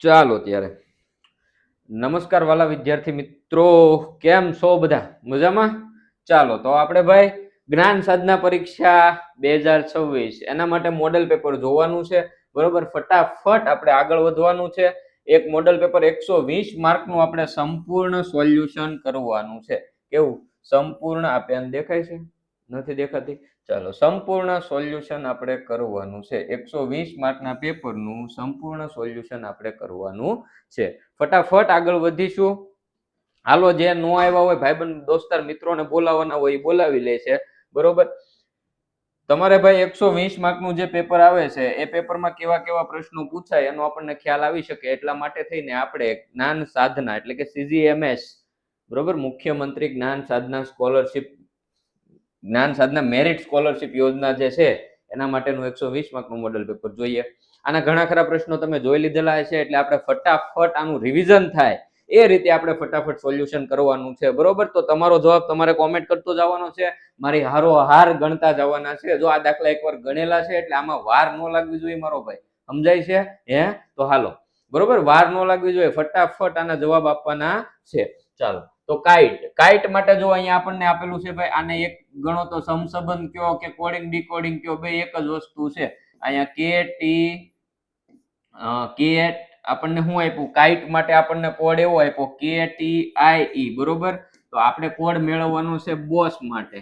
ચાલો ત્યારે નમસ્કાર વાલા વિદ્યાર્થી મિત્રો, કેમ છો બધા? મજામાં? ચાલો તો આપણે ભાઈ જ્ઞાન સાધના પરીક્ષા 2026 એના માટે મોડેલ પેપર જોવાનું છે, બરોબર? ફટાફટ આપણે આગળ વધવાનું છે. એક મોડેલ પેપર 120 માર્કનું આપણે સંપૂર્ણ સોલ્યુશન કરવાનું છે. કેવું સંપૂર્ણ? આપણે દેખાય છે? નથી દેખાતી? ચાલો, સંપૂર્ણ સોલ્યુશન આપણે કરવાનું છે. 120 માર્કના પેપરનું સંપૂર્ણ સોલ્યુશન આપણે કરવાનું છે. ફટાફટ આગળ વધીશું. હાલો, જે નો આવ્યા હોય ભાઈબંધ દોસ્તાર મિત્રોને બોલાવવાના હોય એ બોલાવી લે છે, બરોબર? તમારે ભાઈ 120 માર્કનું જે પેપર આવે છે એ પેપરમાં કેવા કેવા પ્રશ્નો પૂછાય એનો આપણને ખ્યાલ આવી શકે એટલા માટે થઈને આપણે જ્ઞાન સાધના એટલે કે CGMS, બરોબર, મુખ્યમંત્રી જ્ઞાન સાધના સ્કોલરશિપ, જ્ઞાન સાધના મેરિટ સ્કોલરશિપ યોજના જે છે એના માટેનું 120 માર્કનું મોડેલ પેપર જોઈએ. આના ઘણા ખરા પ્રશ્નો તમે જોઈ લીધેલા છે એટલે આપણે ફટાફટ આનું રિવિઝન થાય એ રીતે આપણે ફટાફટ સોલ્યુશન કરવાનું છે, બરોબર? તો તમારો જવાબ તમારે કોમેન્ટ કરતો જવાનો છે, મારી હારો હાર ગણતા જવાના છે. જો આ દાખલા એકવાર ગણેલા છે એટલે આમાં વાર ન લાગવી જોઈએ મારો ભાઈ, સમજાય છે? તો હાલો, બરોબર, વાર ન લાગવી જોઈએ, ફટાફટ આના જવાબ આપવાના છે. ચાલો, તો કાઇટ માટે જો અહીંયા આપણને આપેલું છે ભાઈ, આને એક ગણો તો સમસંબંધ કયો કે કોડિંગ ડીકોડિંગ કયો, બે એક જ વસ્તુ છે. અહીંયા કેટ આપણને શું આપ્યું? કાઇટ માટે આપણને કોડ એવો આપ્યો KTIE, બરોબર? તો આપણે કોડ મેળવવાનો છે બોસ માટે.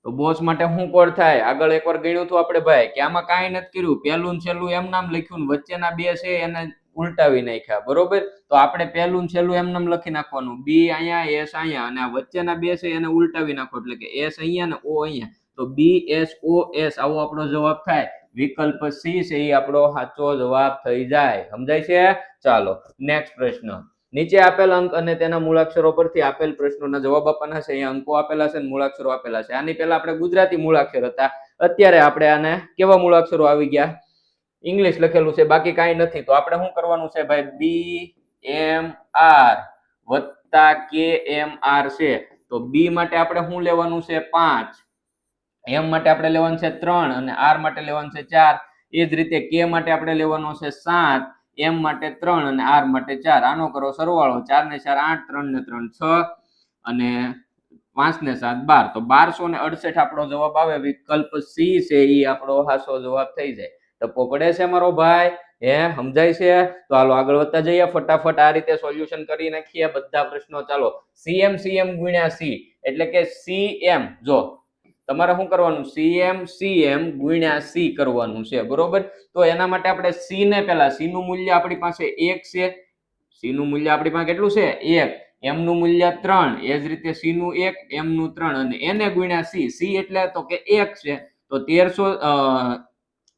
તો બોસ માટે શું કોડ થાય? આગળ એકવાર ગણ્યું હતું આપણે ભાઈ કે આમાં કાંઈ નથી કર્યું, પહેલું છેલ્લું એમ નામ લખ્યું, વચ્ચેના બે છે એને ઉલટાવી નાખ્યા, બરોબર? તો આપણે પહેલું છેલ્લું એમ નામ લખી નાખવાનું, B અહીંયા, S અહીંયા, અને આ વચ્ચેના બે છે એને ઉલટાવી નાખો એટલે કે S અહીંયા ને O અહીંયા, તો BSOS આવો આપણો જવાબ થાય. વિકલ્પ C છે એ આપણો સાચો જવાબ થઈ જાય. સમજાય છે? ચાલો, નેક્સ્ટ પ્રશ્ન. નીચે આપેલ અંક અને તેના મૂળાક્ષરો પરથી આપેલ પ્રશ્નોના જવાબ આપવાના છે. અહીંયા અંકો આપેલા છે અને મૂળાક્ષરો આપેલા છે. આની પહેલા આપણે ગુજરાતી મૂળાક્ષર હતા, અત્યારે આપણે આને કેવા મૂળાક્ષરો આવી ગયા? ઇંગ્લિશ લખેલું છે, બાકી કાંઈ નથી. તો આપણે શું કરવાનું છે ભાઈ? BMR વત્તા KMR છે. તો B માટે આપણે શું લેવાનું છે? 5, M માટે આપણે લેવાનું છે 3 અને R માટે લેવાનું છે 4. એ જ રીતે K માટે આપણે લેવાનો છે 7, M માટે 3 અને R માટે 4. આનો કરો સરવાળો, 4 ને 4 8, 3 ને 3 6 અને 5 ને 7 12. તો 1268 આપણો જવાબ આવે. વિકલ્પ C છે એ આપણો સાચો જવાબ થઈ જાય. ટપ્પો પડે છે મારો ભાઈ? સમજાય છે? તો હાલો આગળ વધતા જઈએ, ફટાફટ આ રીતે સોલ્યુશન કરી નાખીએ બધા પ્રશ્નો. ચાલો, CM ગુણ્યા C એટલે કે CM, જો તમારે શું કરવાનું? CM ગુણ્યા C કરવાનું છે, બરોબર? તો એના માટે આપણે C ને પહેલા, C નું મૂલ્ય આપણી પાસે 1 છે. C નું મૂલ્ય આપણી પાસે કેટલું છે? 1. M નું મૂલ્ય 3, એ જ રીતે C નું 1, M નું 3 અને એને ગુણ્યા C એટલે તો કે 1 છે. તો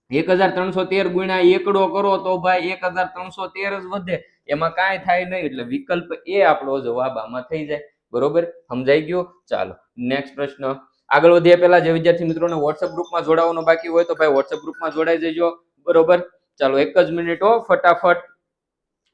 1313 ગુણ્યા એકડો કરો તો ભાઈ 1313 જ વધે, એમાં કાંઈ થાય નહીં. એટલે વિકલ્પ એ આપણો જવાબ આમાં થઈ જાય, બરોબર? સમજાઈ ગયું? ચાલો, નેક્સ્ટ પ્રશ્ન. આગળ વધીએ પહેલા જે વિદ્યાર્થી મિત્રોને WhatsApp ગ્રુપમાં જોડાવાનું બાકી હોય તો ભાઈ WhatsApp ગ્રુપમાં જોડાઈ જજો, બરોબર? ચાલો, એક જ મિનિટ હો, ફટાફટ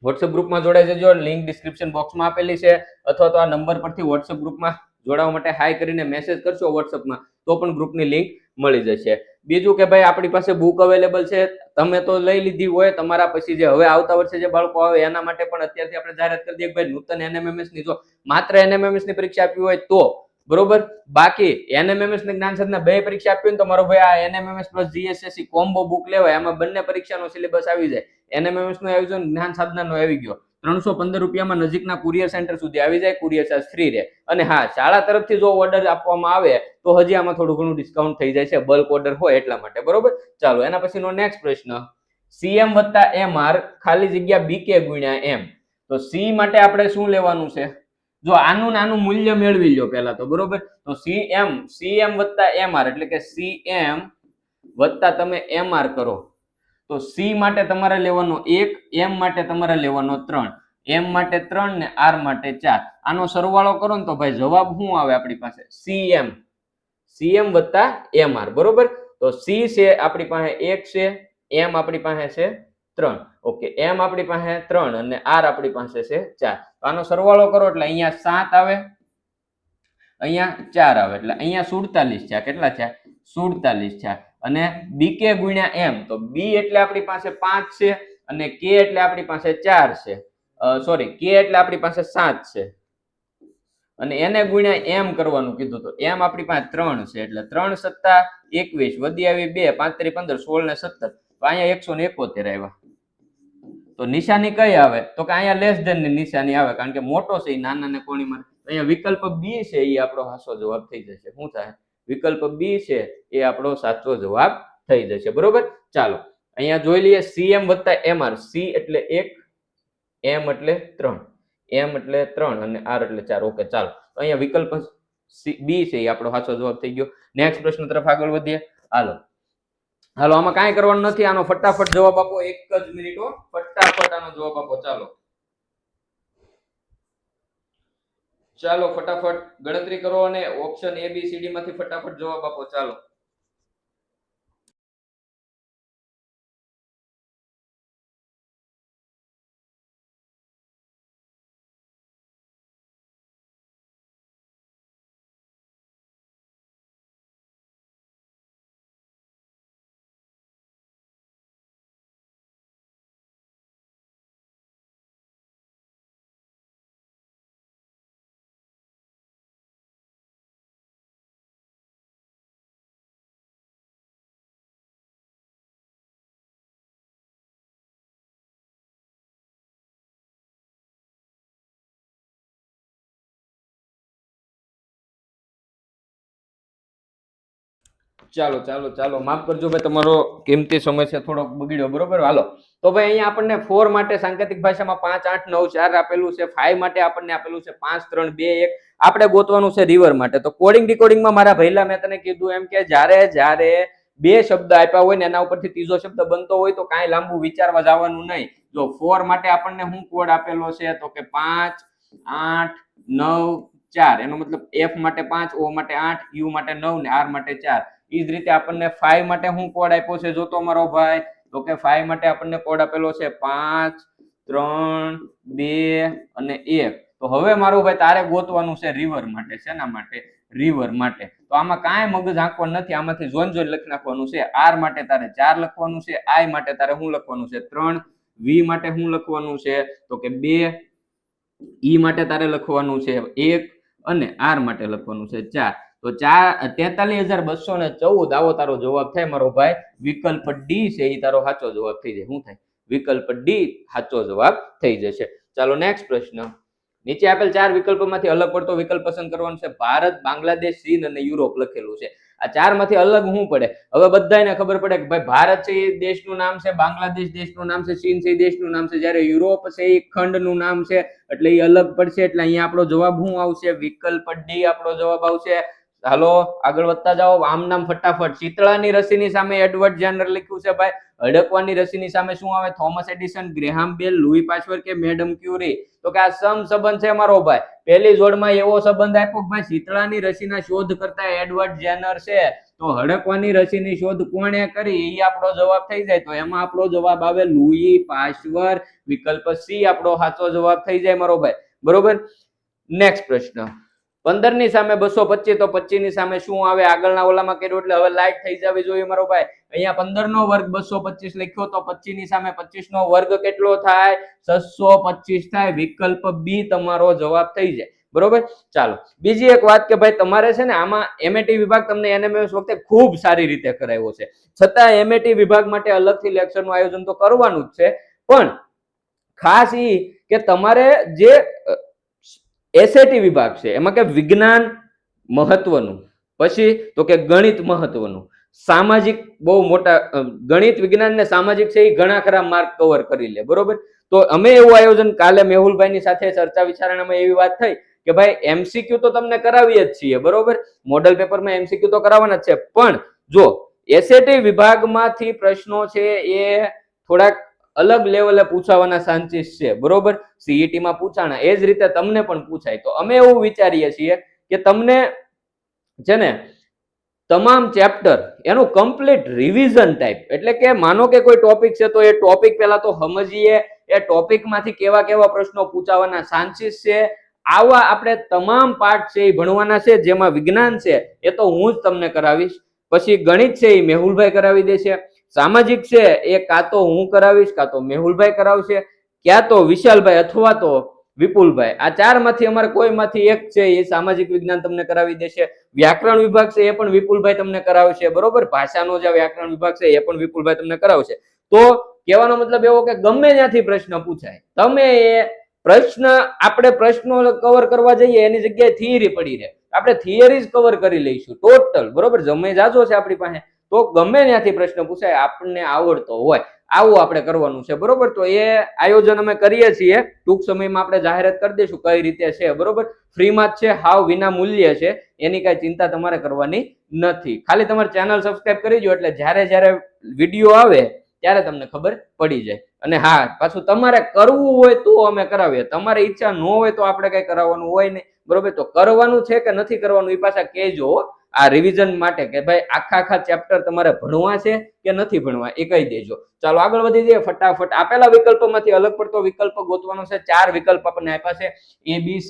WhatsApp ગ્રુપમાં જોડાઈ જજો. લિંક ડિસ્ક્રિપ્શન બોક્સમાં આપેલી છે, અથવા તો આ નંબર પરથી WhatsApp ગ્રુપમાં જોડાવા માટે હાઈ કરીને મેસેજ કરશો WhatsAppમાં તો પણ ગ્રુપની લિંક મળી જશે. બીજું કે ભાઈ આપણી પાસે બુક અવેલેબલ છે, તમે તો લઈ લીધી હોય, તમારા પછી જે હવે આવતા વર્ષે જે બાળકો આવે એના માટે પણ અત્યારથી આપણે જાહેરાત કરી દઈએ કે ભાઈ નૂતન NMMS ની જો માત્ર NMMS ની પરીક્ષા આપવી હોય તો, બરોબર? બાકી NMMS ને જ્ઞાન સાધના બે પરીક્ષા આપવી તો મારો ભાઈ આ NMMS plus GSSC combo book લેવાય, એમાં બંને પરીક્ષાનો સિલેબસ આવી જાય. NMMS નું આયોજન જ્ઞાન સાધનાનો આવી ગયો, 315 રૂપિયામાં નજીકના કુરિયર સેન્ટર સુધી આવી જાય, કુરિયર ચાર્જ ફ્રી રહે. અને હા, શાળા તરફથી જો ઓર્ડર આપવામાં આવે તો હજી આમાં થોડું ઘણું ડિસ્કાઉન્ટ થઈ જાય છે, બલ્ક ઓર્ડર હોય એટલા માટે, બરોબર? ચાલો, એના પછીનો નેક્સ્ટ પ્રશ્ન. CM વત્તા MR ખાલી જગ્યા BK ગુણ્યા M. તો C માટે આપણે શું લેવાનું છે? જો આનું નાનું મૂલ્ય મેળવી લો પહેલા તો, બરોબર? તો CM વત્તા MR એટલે કે CM વત્તા તમે MR કરો તો C માટે તમારે લેવાનો 1, M માટે તમારે લેવાનો 3, M માટે 3 ને R માટે 4. આનો સરવાળો કરો ને તો ભાઈ જવાબ શું આવે આપણી પાસે? CM વત્તા MR, બરોબર? તો C છે આપણી પાસે 1 છે, M આપણી પાસે છે 3. ઓકે, M આપણી પાસે 3 અને R આપણી પાસે છે 4. તો આનો સરવાળો કરો એટલે અહીંયા 7 આવે, અહીંયા 4 આવે, એટલે અહીંયા 47 છે. કેટલા છે? 47 છે. અને BK ગુણ્યા M, તો B એટલે આપણી પાસે 5 છે અને k એટલે આપણી પાસે 4 છે, સોરી k એટલે આપણી પાસે 7 છે અને એને ગુણ્યા m કરવાનું કીધું તો m આપણી પાસે 3 છે એટલે 3 સત્તા 21 વધી આવી 2 5 15 16 ને 17 તો અહીંયા 171 આવ્યા. તો નિશાની કઈ આવે તો કે અહીંયા લેસ ધેન ની નિશાની આવે કારણ કે મોટો છે એ નાના ને કોણીમાં. અહીંયા વિકલ્પ બી છે એ આપણો સાચો જવાબ થઈ જશે. શું થાય? વિકલ્પ બી છે એ આપણો સાચો જવાબ થઈ જશે. બરોબર. ચાલો અહીંયા જોઈ લઈએ cm વત્તા mr. c એટલે 1, m એટલે 3, m એટલે 3 અને r એટલે 4. ઓકે ચાલો અહીંયા વિકલ્પ બી છે એ આપણો સાચો જવાબ થઈ ગયો. નેક્સ્ટ પ્રશ્ન તરફ આગળ વધીએ. હાલો આમાં કાંઈ કરવાનું નથી, આનો ફટાફટ જવાબ આપો. 1 જ મિનિટ હો, ફટાફટ આનો જવાબ આપો. ચાલો ફટાફટ ગણતરી કરો અને option a b c d માંથી ફટાફટ જવાબ આપો. ચાલો ચાલો ચાલો ચાલો માફ કરજો ભાઈ, તમારો કિંમતી સમય છે થોડોક બગડ્યો. બરોબર. હાલો તો ભાઈ અહીંયા આપણને 4 માટે સાંકેતિક ભાષામાં 5 8 9 4 આપેલું છે. 5 માટે આપણને આપેલું છે 5 3 2 1. આપણે ગોતવાનું છે રિવર માટે. તો કોડિંગ ડીકોડિંગમાં મારા ભઈલા મેં તને કીધું એમ કે જ્યારે બે શબ્દ આપ્યા હોય ને એના ઉપરથી ત્રીજો શબ્દ બનતો હોય તો કાંઈ લાંબુ વિચારવા જવાનું નહીં. જો 4 માટે આપણને શું કોડ આપેલો છે તો કે 5 8 9 4. એનો મતલબ f માટે 5, o માટે 8, u માટે 9 ને r માટે 4. એ જ રીતે આપણને 5 માટે શું કોડ આપ્યો છે જોતો મારો ભાઈ તો કે 5 માટે આપણને કોડ આપેલો છે 5 3 2 અને 1. તો હવે મારો ભાઈ તારે ગોતવાનું છે રિવર માટે. શેના માટે? રિવર માટે. તો આમાં કાંઈ મગજ આંકવાનું નથી, આમાંથી જોઈને લખી નાખવાનું છે. r માટે તારે 4 લખવાનું છે, i માટે તારે શું લખવાનું છે 3, v માટે શું લખવાનું છે તો કે 2, e માટે તારે લખવાનું છે 1 અને r માટે લખવાનું છે 4. તો 43,214 આવો તારો જવાબ થાય મારો ભાઈ. વિકલ્પ ડી છે એ તારો સાચો જવાબ થઈ જાય. શું થાય? વિકલ્પ ડી સાચો જવાબ થઈ જશે. ચાલો નેક્સ્ટ પ્રશ્ન. નીચે આપેલ 4 વિકલ્પોમાંથી અલગ પડતો વિકલ્પ પસંદ કરવાનો છે. ભારત, બાંગ્લાદેશ, ચીન અને યુરોપ લખેલું છે. આ 4 માંથી અલગ શું પડે? હવે બધાને ખબર પડે કે ભાઈ ભારત છે એ દેશનું નામ છે, બાંગ્લાદેશ દેશનું નામ છે, ચીન છે એ દેશનું નામ છે, જ્યારે યુરોપ છે એ ખંડનું નામ છે એટલે એ અલગ પડશે. એટલે અહીંયા આપણો જવાબ શું આવશે? વિકલ્પ ડી આપણો જવાબ આવશે. હાલો આગળ વધતા જાઓ. આમ નામ ફટાફટ. શીતળાની રસીની સામે એડવર્ડ જેનર લખ્યું છે ભાઈ. હડકવાની રસીની સામે શું આવે? થોમસ એડિસન, ગ્રેહામ બેલ, લુઈ પાશ્ચર કે મેડમ ક્યુરી. તો કે આ સમ સંબંધ છે મારો ભાઈ. પહેલી જોડમાં એવો સંબંધ આપ્યો ભાઈ શીતળાની રસીના શોધ કરતા એડવર્ડ જેનર છે, તો હડકવાની રસીની શોધ કોણે કરી એ આપણો જવાબ થઈ જાય. તો એમાં આપણો જવાબ આવે લુઈ પાશ્ચર. વિકલ્પ સી આપણો સાચો જવાબ થઈ જાય મારો ભાઈ. બરોબર. નેક્સ્ટ પ્રશ્ન. 15 ની સામે 225 તો 25 ની સામે શું આવે? આગળના ઓલામાં કર્યું એટલે હવે લાઈટ થઈ જવી જોઈએ મારો ભાઈ. અહીંયા 15 નો વર્ગ 225 લખ્યો તો 25 ની સામે 25 નો વર્ગ કેટલો થાય? 625 થાય. વિકલ્પ બી તમારો જવાબ થઈ જાય. બરોબર. ચાલો બીજી એક વાત કે ભાઈ તમારે છે ને આમાં એમએટી વિભાગ તમને એનએમએસ વખતે ખૂબ સારી રીતે કરાવ્યો છે, છતાં એમએટી વિભાગ માટે અલગથી લેક્ચરનું આયોજન તો કરવાનું જ છે, પણ ખાસ ઈ કે તમારે જે એસએટી વિભાગ છે એમાં કે વિજ્ઞાન મહત્વનું, પછી તો કે ગણિત મહત્વનું, સામાજિક બહુ મોટા, ગણિત વિજ્ઞાન ને સામાજિક છે એ ઘણા ખરા માર્ક કવર કરી લે. બરોબર. તો અમે એવું આયોજન કાલે મેહુલભાઈ ની સાથે ચર્ચા વિચારણામાં એવી વાત થઈ કે ભાઈ એમસીક્યુ તો તમને કરાવીએ જ છીએ. બરોબર. મોડલ પેપરમાં એમસીક્યુ તો કરાવવાના જ છે, પણ જો એસએટી વિભાગમાંથી પ્રશ્નો છે એ થોડાક અલગ લેવલે પૂછાવાના ચાન્સીસ છે. બરોબર. સીઈટી માં પૂછાણા એ જ રીતે તમને પણ પૂછાય. તો અમે એવું વિચારીએ છીએ કે તમને છે ને તમામ ચેપ્ટર એનું કમ્પ્લીટ રિવિઝન ટાઈપ, એટલે કે માનો કે કોઈ ટોપિક છે તો એ ટોપિક પહેલા તો સમજીએ, એ ટોપિક માંથી કેવા કેવા પ્રશ્નો પૂછાવાના ચાન્સીસ છે, આવા આપણે તમામ પાઠ છે એ ભણવાના છે. જેમાં વિજ્ઞાન છે એ તો હું જ તમને કરાવીશ, પછી ગણિત છે એ મેહુલભાઈ કરાવી દેશે, સામાજિક છે એ કાં તો હું કરાવીશ, કાં તો મેહુલભાઈ કરાવશે, ક્યાં તો વિશાલભાઈ અથવા તો વિપુલભાઈ. આ ચારમાંથી અમારે કોઈમાંથી એક છે એ સામાજિક વિજ્ઞાન તમને કરાવી દેશે. વ્યાકરણ વિભાગ છે એ પણ વિપુલભાઈ તમને કરાવશે, બરોબર. ભાષાનો જે વ્યાકરણ વિભાગ છે એ પણ વિપુલભાઈ તમને કરાવશે. તો કહેવાનો મતલબ એવો કે ગમે ત્યાંથી પ્રશ્ન પૂછાય, તમે એ પ્રશ્ન, આપણે પ્રશ્નો કવર કરવા જઈએ એની જગ્યાએ થિયરી પડી રહે, આપણે થિયરી જ કવર કરી લઈશું ટોટલ, બરોબર. જમે જાજો છે આપણી પાસે, તો ગમે ત્યાંથી પ્રશ્ન પૂછાય, આપણને આવડતો હોય આવું આપણે કરવાનું છે, બરોબર. તો એ આયોજન અમે કરીએ છીએ, ટૂંક સમયમાં આપણે જાહેરાત કરી દઈશું કઈ રીતે છે, બરોબર. ફ્રીમાં જ છે, હાવ વિના મૂલ્યે છે, એની કઈ ચિંતા તમારે કરવાની નથી. ખાલી તમારે ચેનલ સબસ્ક્રાઇબ કરી દો એટલે જ્યારે વિડીયો આવે ત્યારે તમને ખબર પડી જાય. અને હા, પાછું તમારે કરવું હોય તો અમે કરાવીએ, તમારે ઈચ્છા ન હોય તો આપણે કઈ કરાવવાનું હોય નહીં, બરોબર. તો કરવાનું છે કે નથી કરવાનું એ પાછા કહેજો આ રિવિઝન માટે, કે ભાઈ આખા ચેપ્ટર તમારે ભણવા છે કે નથી ભણવા એ કહી દેજો. ચાલો આગળ વધી જઈએ ફટાફટ. આપેલા વિકલ્પોમાંથી અલગ પડતો વિકલ્પ ગોતવાનો છે. 4 વિકલ્પ આપણને આપ્યા છે, ABC,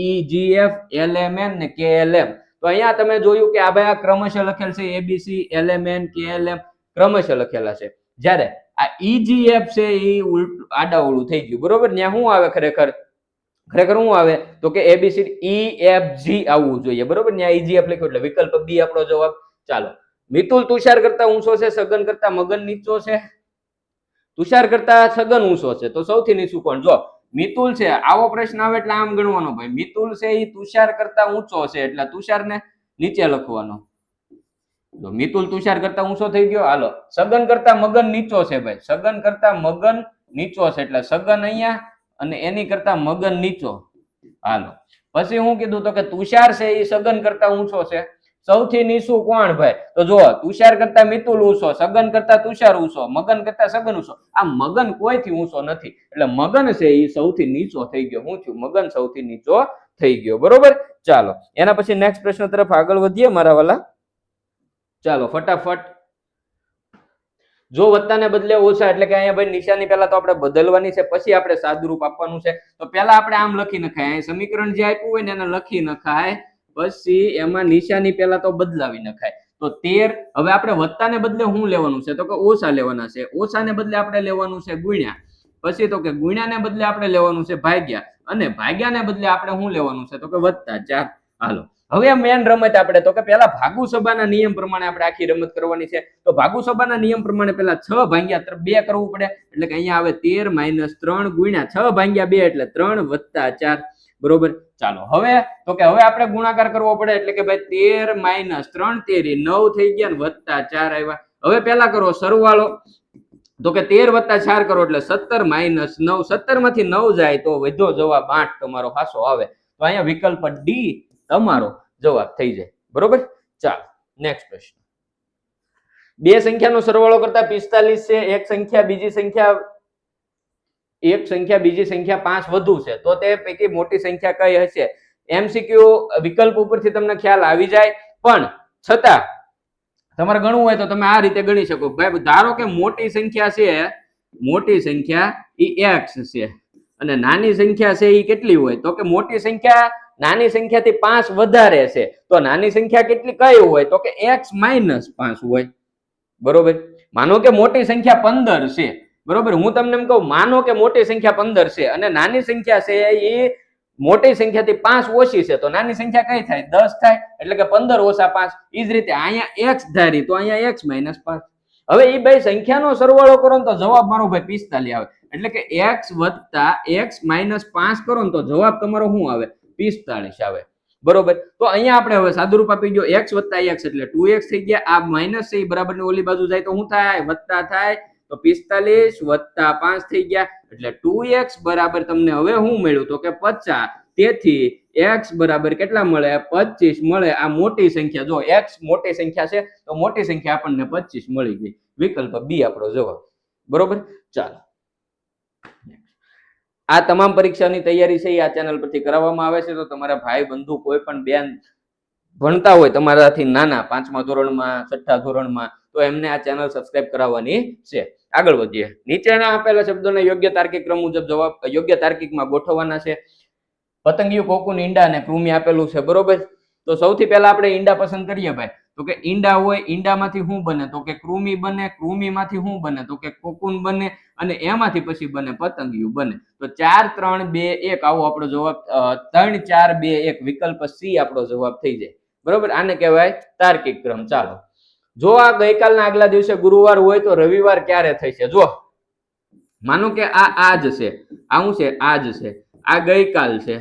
EGF, LMN ને KLM. તો અહીંયા તમે જોયું કે આ ભાઈ આ ક્રમશઃ લખેલ છે, ABC, LMN, KLM ક્રમશઃ લખેલા છે. જ્યારે આ EGF છે એ આડાવડું થઈ ગયું, બરોબર. ત્યાં શું આવે ખરેખર શું આવે તો કે ABCDEFG આવવું જોઈએ, બરોબર. ત્યાં EGF લખ્યું એટલે વિકલ્પ B આપણો જવાબ. ચાલો, મિતુલ તુષાર કરતા ઊંચો છે, સગન કરતા મગન નીચો છે, તુષાર કરતા સગન ઊંચો છે, તો સૌથી નીચું કોણ? જો મિતુલ છે, આવો પ્રશ્ન આવે એટલે આમ ગણવાનો ભાઈ, મિતુલ છે એ તુષાર કરતા ઊંચો છે એટલે તુષારને નીચે લખવાનો. તો મિતુલ તુષાર કરતા ઊંચો થઈ ગયો. હાલો, સગન કરતા મગન નીચો છે ભાઈ, સગન કરતા મગન નીચો છે એટલે સગન અહીંયા અને એની કરતા મગન નીચો. હાલો, પછી હું કીધું તો કે તુષાર છે એ સગન કરતા ઊંચો છે, સૌથી નીચું કોણ ભાઈ? તો જો તુષાર કરતા મિતુલ ઊંચો, સગન કરતા તુષાર ઊંચો, મગન કરતા સગન ઊંચો. આ મગન કોઈથી ઊંચો નથી એટલે મગન છે એ સૌથી નીચો થઈ ગયો. હું છું મગન સૌથી નીચો થઈ ગયો, બરોબર. ચાલો, એના પછી નેક્સ્ટ પ્રશ્ન તરફ આગળ વધીએ મારા વાલા. ચાલો ફટાફટ. જો વત્તાને બદલે ઓછા એટલે કે અહીંયા ભાઈ નિશાની પહેલા તો આપણે બદલવાની છે, પછી આપણે સાદુરૂપ આપવાનું છે. તો પહેલા આપણે આમ લખી નખાય, અહીં સમીકરણ જે આપ્યું હોય ને એને લખી નખાય, પછી એમાં નિશાની પહેલા તો બદલાવી નખાય. તો 13, હવે આપણે વત્તાને બદલે શું લેવાનું છે તો કે ઓછા લેવાના છે, ઓછાને બદલે આપણે લેવાનું છે ગુણ્યા, પછી તો કે ગુણ્યાને બદલે આપણે લેવાનું છે ભાગ્યા, અને ભાગ્યાને બદલે આપણે શું લેવાનું છે તો કે વત્તા 4. હાલો, હવે મેન રમત આપણે તો કે પેલા ભાગુસભાના નિયમ પ્રમાણે આપણે આખી રમત કરવાની છે. તો ભાગુસભાના નિયમ પ્રમાણે પેલા 6 ભાગ્યા 2 કરવું પડે, એટલે કે અહીંયા આવે 13 - 3 ગુણ્યા 6 ભાગ્યા 2 એટલે 3 વત્તા 4, બરોબર. ચાલો, હવે તો કે હવે આપણે ગુણાકાર કરવો પડે, એટલે કે ભાઈ 13 - 3 તેરી 9 થઈ ગયા ને વત્તા 4 આવ્યા. હવે પેલા કરો સરવાળો, તો કે 13 વત્તા 4 કરો એટલે 17 - 9, 17 માંથી 9 જાય તો વધ્યો જવાબ 8 તમારો હાસો આવે. તો અહીંયા વિકલ્પ ડી તમારો જવાબ થઈ જાય, બરોબર. ચાલો નેક્સ્ટ પ્રશ્ન. બે સંખ્યાનો સરવાળો કરતા 45 છે, એક સંખ્યા બીજી સંખ્યા 5 વધુ છે, તો તે પૈકી મોટી સંખ્યા કઈ હશે? MCQ વિકલ્પ ઉપરથી તમને ખ્યાલ આવી જાય, પણ છતાં તમારે ગણવું હોય તો તમે આ રીતે ગણી શકો. ભાઈ ધારો કે મોટી સંખ્યા છે, મોટી સંખ્યા એ x છે અને નાની સંખ્યા છે એ કેટલી હોય તો કે મોટી સંખ્યા નાની સંખ્યાથી 5 વધારે છે, તો નાની સંખ્યા કેટલી કઈ હોય તો કે x - 5 હોય, બરોબર. માનો કે મોટી સંખ્યા 15 છે, બરોબર. હું તમને એમ કહું, માનો કે મોટી સંખ્યા 15 છે અને નાની સંખ્યા છે એ મોટી સંખ્યાથી 5 ઓછી છે, તો નાની સંખ્યા કઈ થાય? 10 થાય, એટલે કે 15 - 5. એ જ રીતે અહીંયા x ધારી તો અહીંયા x - 5. હવે એ બે સંખ્યાનો સરવાળો કરો ને તો જવાબ મારો ભાઈ 45 આવે, એટલે કે x વત્તા x - 5 કરો ને તો જવાબ તમારો શું આવે? 45 આવે, બરોબર. તો અહીંયા આપણે હવે સાદુરૂપ આપી ગયો, x વત્તા x એટલે 2x થઈ ગયા. આ માઇનસ છે એ બરાબર ની ઓલી બાજુ જાય તો શું થાય? વત્તા થાય, તો 45 વત્તા 5 થઈ ગયા, એટલે 2x બરાબર તમને હવે શું મળ્યું તો કે 50. તેથી x બરાબર કેટલા મળે? 25 મળે. આ મોટી સંખ્યા, જો x મોટી સંખ્યા છે તો મોટી સંખ્યા આપણને 25 મળી ગઈ. વિકલ્પ બી આપણો જવાબ, બરોબર. ચાલો, આ તમામ પરીક્ષાની તૈયારી છે આ ચેનલ પરથી કરાવવામાં આવે છે. તો તમારા ભાઈ બંધુ કોઈ પણ બેન ભણતા હોય તમારાથી નાના, 5મા ધોરણમાં, 6ઠા ધોરણમાં, તો એમને આ ચેનલ સબસ્ક્રાઇબ કરાવવાની છે. આગળ વધીએ. નીચેના આપેલા શબ્દોને યોગ્ય તાર્કિક ક્રમ મુજબ જવાબ યોગ્ય તાર્કિકમાં ગોઠવવાના છે. પતંગિયું, કોકુન, ઈંડા અને કૃમિ આપેલું છે, બરોબર. તો સૌથી પહેલા આપણે ઈંડા પસંદ કરીએ ભાઈ. તો કે ઈંડા હોય, ઈંડામાંથી શું બને? તો કે કૃમિ બને, કૃમિમાંથી શું બને? તો કે કોકૂન બને, અને એમાંથી પછી બને પતંગિયું બને. તો 4 3 2 1 આવો આપણો જવાબ 3 4 2 1 વિકલ્પ સી આપણો જવાબ થઈ જાય. બરોબર, આને કહેવાય તાર્કિક ક્રમ. ચાલો, જો આ ગઈકાલના આગલા દિવસે ગુરુવાર હોય તો રવિવાર ક્યારે થશે? જો માનો કે આ આજ છે, આ શું છે? આજ છે, આ ગઈકાલ છે,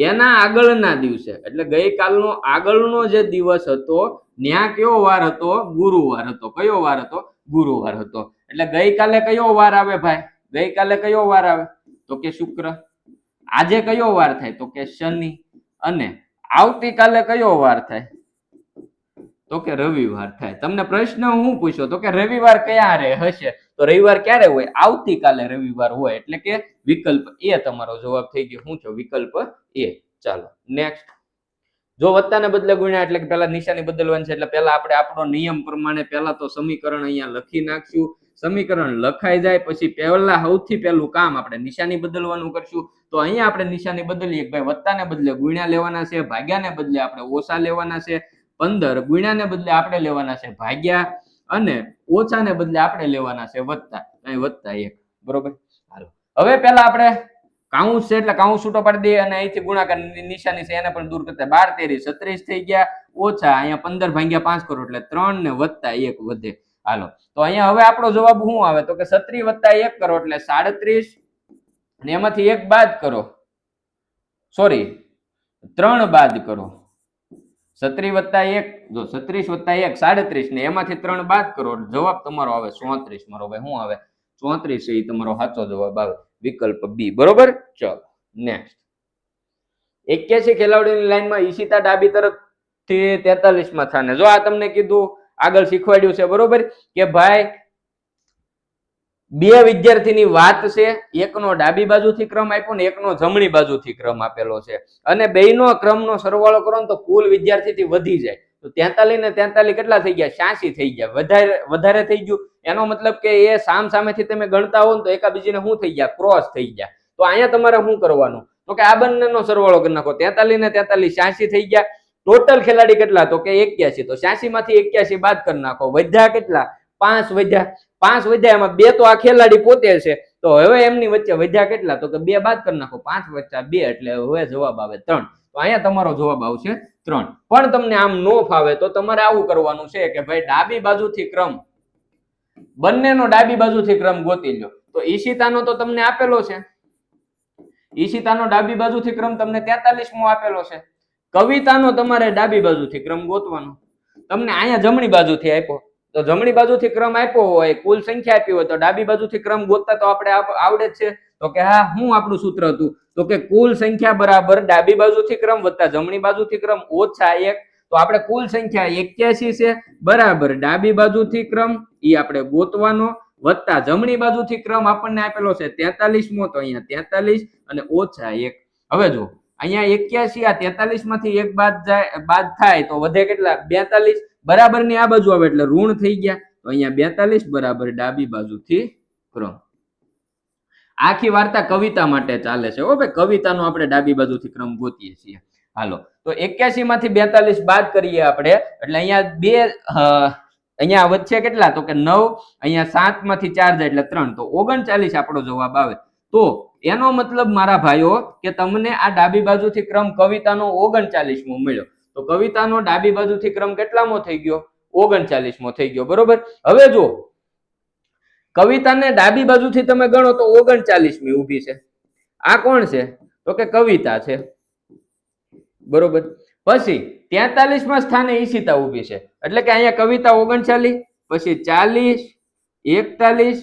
એના આગળના દિવસે એટલે ગઈકાલનો આગળનો જે દિવસ હતો ત્યાં કયો વાર હતો? ગુરુવાર હતો. કયો વાર હતો? ગુરુવાર હતો. એટલે ગઈકાલે કયો વાર આવે ભાઈ? ગઈકાલે કયો વાર આવે? તો કે શુક્ર. આજે કયો વાર થાય? તો કે શનિ. અને આવતીકાલે કયો વાર થાય? તો કે રવિવાર થાય. તમને પ્રશ્ન હું પૂછ્યો તો કે રવિવાર ક્યારે હશે? તો રવિવાર ક્યારે હોય? આવતીકાલે રવિવાર હોય. એટલે કે વિકલ્પ એ તમારો જવાબ થઈ ગયો. શું છે? વિકલ્પ એ. ચાલો નેક્સ્ટ. જો વત્તાને બદલે ગુણ્યા એટલે કે પહેલા નિશાની બદલવાની છે. એટલે પહેલા આપણે આપણો નિયમ પ્રમાણે પહેલા તો સમીકરણ અહીંયા લખી નાખશું. સમીકરણ લખાઈ જાય પછી પહેલા સૌથી પહેલું કામ આપણે નિશાની બદલવાનું કરશું. તો અહીંયા આપણે નિશાની બદલીએ. ભાઈ વત્તાને બદલે ગુણ્યા લેવાના છે, ભાગ્યાને બદલે આપણે ઓછા લેવાના છે, 15 ગુણ્યાને બદલે આપણે લેવાના છે ભાગ્યા, અને ઓછાને બદલે આપણે લેવાના છે વત્તા. અહીં વત્તા 1. બરોબર. હાલો, હવે પહેલા આપણે કાઉન્સ છે એટલે કાઉન્સ છૂટો પાડી દઈએ અને અહીંથી ગુણાકાર નિશાની છે એને પણ દૂર કરતા 12 13 36 થઈ ગયા, ઓછા અહીંયા 15 ભાગ્યા 5 કરો એટલે 3 ને વત્તા 1 વધે. હાલો, તો અહીંયા હવે આપણો જવાબ શું આવે? તો કે 36 વત્તા 1 કરો એટલે 37, અને એમાંથી 1 બાદ કરો, સોરી 3 બાદ કરો. 36 વત્તા 1, જો 36 વત્તા 1 37, ને એમાંથી 3 બાદ કરો એટલે જવાબ તમારો આવે 34. મારો ભાઈ શું આવે? 34 એ તમારો સાચો જવાબ આવે, વિકલ્પ બી. બરોબર. ચલો નેક્સ્ટ. 81 ખેલાડીઓની લાઈનમાં ઈશિતા ડાબી તરફથી 43માં સ્થાને. જો આ તમને કીધું આગળ શીખવાડ્યું છે. બરોબર, કે ભાઈ બે વિદ્યાર્થીની વાત છે, એકનો ડાબી બાજુથી ક્રમ આપ્યો ને એકનો જમણી બાજુથી ક્રમ આપેલો છે, અને બેયનો ક્રમનો સરવાળો કરો ને તો કુલ વિદ્યાર્થીથી વધી જાય. તો 43 ને 43 કેટલા થઈ ગયા? 86 થઈ ગયા. વધારે થઈ ગયું. એનો મતલબ કે એ સામ સામેથી તમે ગણતા હો તો એકાબીજીને શું થઈ ગયા? ક્રોસ થઈ ગયા. તો અહીંયા તમારે શું કરવાનું? તો કે આ બંનેનો સરવાળો કરી નાખો. 43 ને 43 86 થઈ ગયા. ટોટલ ખેલાડી કેટલા? તો કે 81. તો 86 માંથી 81 બાદ કરી નાખો. વધ્યા કેટલા? 5 વધ્યા. 5 વધ્યા, એમાં 2 તો આ ખેલાડી પોતે છે. તો હવે એમની વચ્ચે વધ્યા કેટલા? તો કે 2 બાદ કરી નાખો. 5 વત્તા 2 એટલે હવે જવાબ આવે 3. તો અહીંયા તમારો જવાબ આવશે 3. પણ તમને આમ નો ફાવે તો તમારે આવું કરવાનું છે કે ભાઈ ડાબી બાજુથી ક્રમ, બંનેનો ડાબી બાજુથી ક્રમ ગોતી લો. તો ઈશિતાનો તો તમને આપેલો છે, ઈશિતાનો ડાબી બાજુથી ક્રમ તમને 43મો આપેલો છે. કવિતાનો તમારે ડાબી બાજુથી ક્રમ ગોતવાનો. તમને અહીંયા જમણી બાજુથી આપ્યો, તો જમણી બાજુથી ક્રમ આપ્યો હોય, કુલ સંખ્યા આપી હોય, તો ડાબી બાજુથી ક્રમ ગોતતા તો આપણે આવડે જ છે. તો કે હા, શું આપણું સૂત્ર હતું? તો કે કુલ સંખ્યા બરાબર ડાબી બાજુથી ક્રમ વત્તા જમણી બાજુથી ક્રમ ઓછા 1. તો આપણે કુલ સંખ્યા 81 છે બરાબર ડાબી બાજુથી ક્રમ એ આપણે ગોતવાનો, વત્તા જમણી બાજુથી ક્રમ આપણને આપેલો છે 43મો, તો અહીંયા 43 અને ઓછા 1. હવે જો અહીંયા 81, આ 43 માંથી 1 બાદ થાય તો વધે કેટલા? 42. બરાબર ની આ બાજુ આવે એટલે ઋણ થઈ ગયા. તો અહીંયા 42 બરાબર ડાબી બાજુથી ક્રમ. આખી વાર્તા કવિતા માટે ચાલે છે. હો ભાઈ, કવિતાનો આપણે ડાબી બાજુથી ક્રમ ગોતીએ છીએ. હાલો, તો 81 માંથી 42 બાદ કરીએ આપણે એટલે અહીંયા 2, અહીંયા વચ્ચે કેટલા? તો કે 9, અહીંયા 7 માંથી 4 જાય એટલે 3, તો 39 આપણો જવાબ આવે. તો એનો મતલબ મારા ભાઈઓ કે તમને આ ડાબી બાજુથી ક્રમ કવિતાનો 39મો મળ્યો. તો કવિતાનો ડાબી બાજુથી ક્રમ કેટલામો થઈ ગયો? 39મો થઈ ગયો. બરોબર. હવે જો કવિતાને ડાબી બાજુથી તમે ગણો તો 39મી ઊભી છે. આ કોણ છે? તો કે કવિતા છે. બરોબર. પછી 43માં સ્થાને ઈશિતા ઊભી છે. એટલે કે અહીંયા કવિતા 39, પછી 40, 41,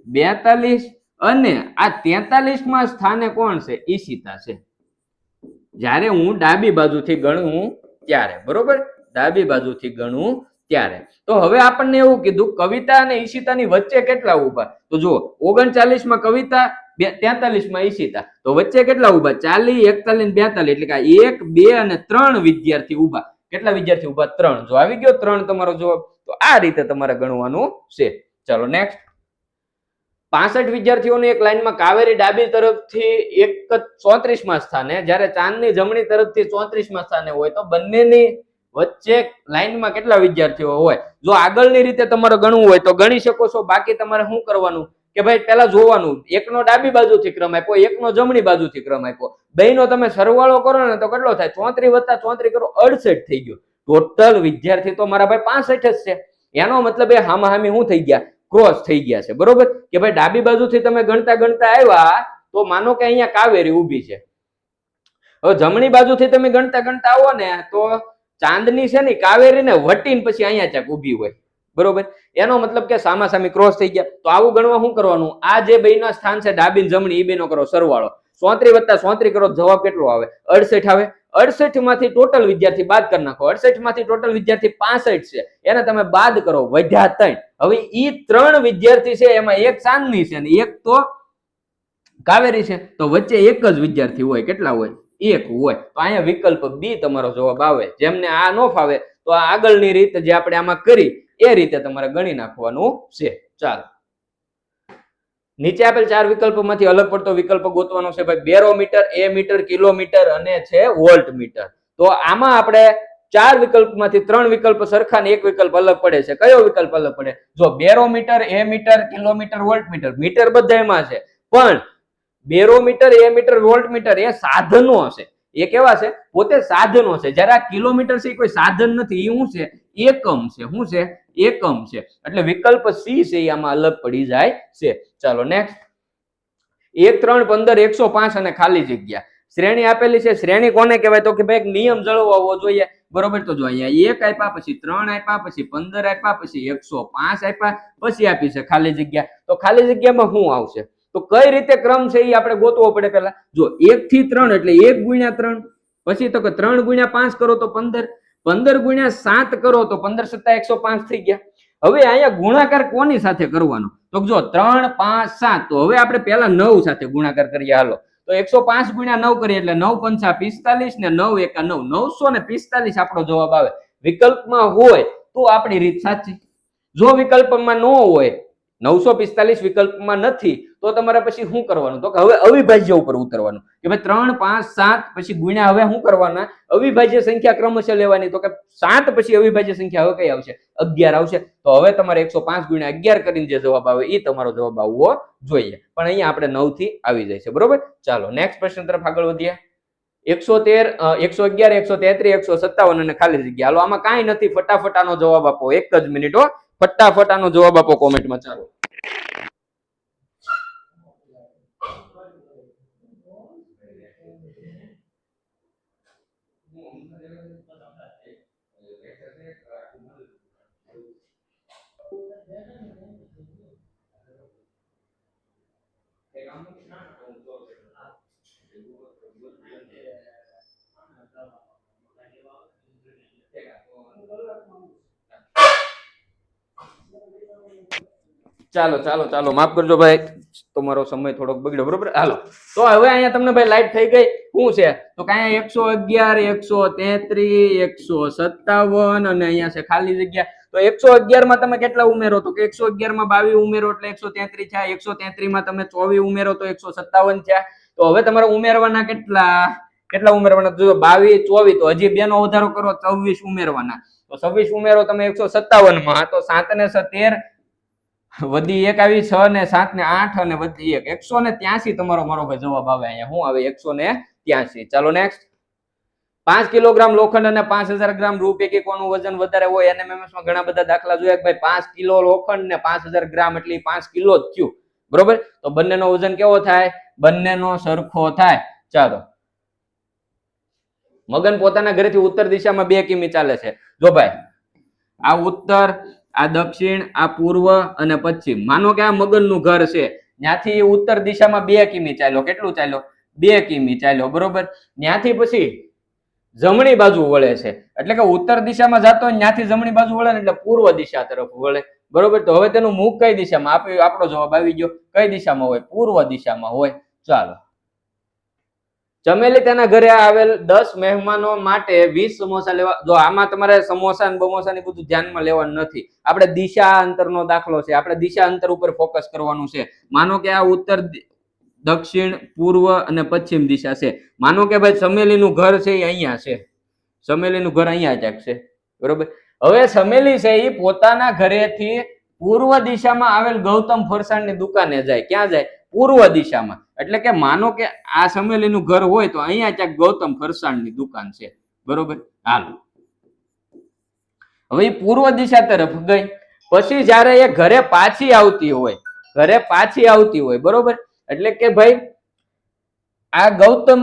42 અને આ 43માં સ્થાને કોણ છે? ઈશિતા છે. જ્યારે હું ડાબી બાજુથી ગણું ત્યારે. બરોબર, ડાબી બાજુથી ગણું ત્યારે. તો હવે આપણને એવું કીધું કવિતા અને ઈશિતાની વચ્ચે કેટલા ઊભા? તો જો 39માં કવિતા, 43માં ઈશિતા, તો વચ્ચે કેટલા ઊભા? 40, 41, 42. એટલે કે 1, 2 અને 3 વિદ્યાર્થી ઊભા. કેટલા વિદ્યાર્થી ઊભા? 3. જો આવી ગયો 3 તમારો જવાબ. તો આ રીતે તમારે ગણવાનું છે. ચલો નેક્સ્ટ. 65 વિદ્યાર્થીઓની એક લાઈનમાં કાવેરી ડાબી તરફથી 34માં સ્થાને, જ્યારે ચાંદની જમણી તરફથી 34માં સ્થાને હોય તો બંનેની વચ્ચે લાઈનમાં કેટલા વિદ્યાર્થીઓ હોય. જો આગળની રીતે તમારે ગણવું હોય તો ગણી શકો છો, બાકી તમારે શું કરવાનું કે ભાઈ પેલા જોવાનું, એકનો ડાબી બાજુથી ક્રમ આપ્યો, એકનો જમણી બાજુથી ક્રમ આપ્યો, બેયનો તમે સરવાળો કરો ને તો કેટલો થાય? 34 + 34 કરો 68 થઈ ગયો. ટોટલ વિદ્યાર્થી તો મારા ભાઈ 65 જ છે. એનો મતલબ એ હામાહામી શું થઈ ગયા? ક્રોસ થઈ ગયા છે. બરોબર કે ભાઈ ડાબી બાજુથી તમે ગણતા ગણતા આવ્યા તો માનો કે અહીંયા કાવેરી ઊભી છે. હવે જમણી બાજુથી તમે ગણતા ગણતા આવો ને તો ચાંદની છે ને કાવેરી ને વટીને પછી અહીંયા ચાક ઊભી હોય. બરોબર, એનો મતલબ કે સામાસામી ક્રોસ થઈ ગયા. તો આવું ગણવા શું કરવાનું? આ જે બેયના સ્થાન છે ડાબી જમણી, એ બેનો કરો સરવાળો. 34 + 34 કરો, જવાબ કેટલો આવે? 68 આવે. 68 માંથી ટોટલ વિદ્યાર્થી બાદ કરી નાખો. 68 માંથી ટોટલ વિદ્યાર્થી 65 છે, એને તમે બાદ કરો, વધ્યા 3. હવે ઈ 3 વિદ્યાર્થી છે, એમાં એક ચાંદની છે ને એક તો કાવેરી છે, તો વચ્ચે એક જ વિદ્યાર્થી હોય. કેટલા હોય? 1 હોય. તો અહીંયા વિકલ્પ બી તમારો જવાબ આવે. જેમને આ ન ફાવે તો આ આગળની રીત જે આપણે આમાં કરી એ રીતે તમારે ગણી નાખવાનું છે. ચાલો, નીચે આપેલ 4 વિકલ્પોમાંથી અલગ પડતો વિકલ્પ ગોતવાનો છે ભાઈ. બેરોમીટર, એ મીટર, કિલોમીટર અને છે વોલ્ટ મીટર. તો આમાં આપણે 4 વિકલ્પમાંથી 3 વિકલ્પ સરખા ને એક વિકલ્પ અલગ પડે છે. કયો વિકલ્પ અલગ પડે? જો barometer, ammeter, kilometre, voltmeter, meter બધામાં છે, પણ barometer, ammeter, voltmeter એ સાધનો છે. એ કેવા છે? પોતે સાધનો છે. જ્યારે આ કિલોમીટર છે કોઈ સાધન નથી, એ શું છે? એકમ છે. શું છે? એકમ છે. એટલે વિકલ્પ સી છે એ આમાં અલગ પડી જાય છે. ચાલો નેક્સ્ટ. 1, 3, 15, 105 અને ખાલી જગ્યા. શ્રેણી આપેલી છે. શ્રેણી કોને કહેવાય? તો કે ભાઈ એક નિયમ જળવાવો જોઈએ. બરોબર, તો જો અહીંયા 1 આપ્યા, પછી 3 આપ્યા, પછી 15 આપ્યા, પછી 105 આપ્યા, પછી આપી છે ખાલી જગ્યા. તો ખાલી જગ્યામાં શું આવશે? તો કઈ રીતે ક્રમ છે એ આપણે ગોતવો પડે. પેલા જો 1 થી 3 એટલે 1 × 3, પછી તો કે 3 × 5 કરો તો 15, 15 × 7 કરો તો 15 × 7 105 થઈ ગયા. હવે અહીંયા ગુણાકાર કોની સાથે કરવાનો? તો જો 3, 5, 7, તો હવે આપણે પહેલા 9 સાથે ગુણાકાર કરીએ. હાલો, તો 105 × 9 કરીએ એટલે 9 × 5 = 45 ને 9 × 1 = 9, 945 આપણો જવાબ આવે. વિકલ્પમાં હોય તો આપણી રીત સાચી. જો વિકલ્પમાં ન હોય, 945 વિકલ્પમાં નથી, તો તમારે પછી શું કરવાનું? તો કે હવે અવિભાજ્ય ઉપર ઉતરવાનું કે ભાઈ 3, 5, 7 પછી ગુણ્યા હવે શું કરવાના? અવિભાજ્ય સંખ્યા ક્રમશઃ લેવાની. તો કે 7 પછી અવિભાજ્ય સંખ્યા હવે કઈ આવશે? 11 આવશે. તો હવે તમારે 105 × 11 કરીને જે જવાબ આવે એ તમારો જવાબ આવવો જોઈએ. પણ અહીંયા આપણે 9 થી આવી જાય છે. બરોબર, ચાલો નેક્સ્ટ પ્રશ્ન તરફ આગળ વધીએ. 113, 111, 133, 157 અને ખાલી જગ્યા. હાલો, આમાં કાંઈ નથી, ફટાફટ આનો જવાબ આપો. એક જ મિનિટ હો, ફટાફટ આનો જવાબ આપો કોમેન્ટમાં. ચાલો, ચાલો ચાલો ચાલો માફ કરજો ભાઈ, તમારો સમય થોડોક બગડ્યો. બરોબર, હાલો, તો હવે અહીંયા તમને ભાઈ લાઈટ થઈ ગઈ. શું છે? તો કે અહીંયા 111, 133, 157 અને અહીંયા છે ખાલી જગ્યા. તો 111 માં તમે કેટલા ઉમેરો? તો કે 111 માં 22 ઉમેરો એટલે 133 થયા. 133 માં તમે 24 ઉમેરો તો 157 થયા. તો હવે તમારે ઉમેરવાના કેટલા ઉમેરવાના? જો 22, 24, તો હજી 2 નો વધારો કરો, 24 ઉમેરવાના. તો 26 ઉમેરો તમે 157 માં, તો 7 ને 13 વધી 1 આવી, 6 ને 7 ને 8 અને વધી 1, 183 તમારો મારો ભાઈ જવાબ આવે. અહીંયા શું આવે? 183. ચાલો નેક્સ્ટ. 5 કિલોગ્રામ લોખંડ અને 5000 ગ્રામ રૂ પૈકી કોનું વજન વધારે હોય? NMMS માં ઘણા બધા દાખલા જોયા કે ભાઈ 5 કિલો લોખંડ ને 5000 ગ્રામ એટલે 5 કિલો જ થયું. બરોબર, તો બંનેનો વજન કેવો થાય? બંનેનો સરખો થાય. ચાલો, મગન પોતાના ઘરેથી ઉત્તર દિશામાં 2 કિમી ચાલે છે. જો ભાઈ, આ ઉત્તર, આ દક્ષિણ, આ પૂર્વ અને પશ્ચિમ. માનો કે આ મગનનું ઘર છે, ત્યાંથી ઉત્તર દિશામાં 2 કિમી ચાલ્યો. કેટલું ચાલ્યો? 2 કિમી ચાલ્યો. બરોબર, ત્યાંથી પછી જમણી બાજુ વળે છે, એટલે કે ઉત્તર દિશામાં જતો હોય ત્યાંથી જમણી બાજુ વળે એટલે પૂર્વ દિશા તરફ વળે. બરોબર, તો હવે તેનું મુખ કઈ દિશામાં? આપણો જવાબ આવી ગયો. કઈ દિશામાં હોય? પૂર્વ દિશામાં હોય. ચાલો, ચમેલી તેના ઘરે આવેલ 10 મહેમાનો માટે 20 સમોસા લેવા. જો આમાં તમારે સમોસા ને બમોસા ને બધું ધ્યાનમાં લેવાનું નથી. આપણે દિશા અંતરનો દાખલો છે, આપણે દિશા અંતર ઉપર ફોકસ કરવાનું છે. માનો કે આ ઉત્તર, દક્ષિણ, પૂર્વ અને પશ્ચિમ દિશા છે. માનો કે ભાઈ ચમેલીનું ઘર છે એ અહીંયા છે. સમેલીનું ઘર અહીંયા ક્યાંક છે, બરોબર. હવે સમેલી છે એ પોતાના ઘરેથી પૂર્વ દિશામાં આવેલ ગૌતમ ફરસાણની દુકાને જાય. ક્યાં જાય? પૂર્વ દિશામાં. એટલે કે માનો કે આ સમેલીનું ઘર હોય તો અહીંયા ક્યાંક ગૌતમ ફરસાણની દુકાન છે, બરોબર. હાલો, હવે પૂર્વ દિશા તરફ ગઈ. પછી જ્યારે એ ઘરે પાછી આવતી હોય, બરોબર, એટલે કે ભાઈ આ ગૌતમ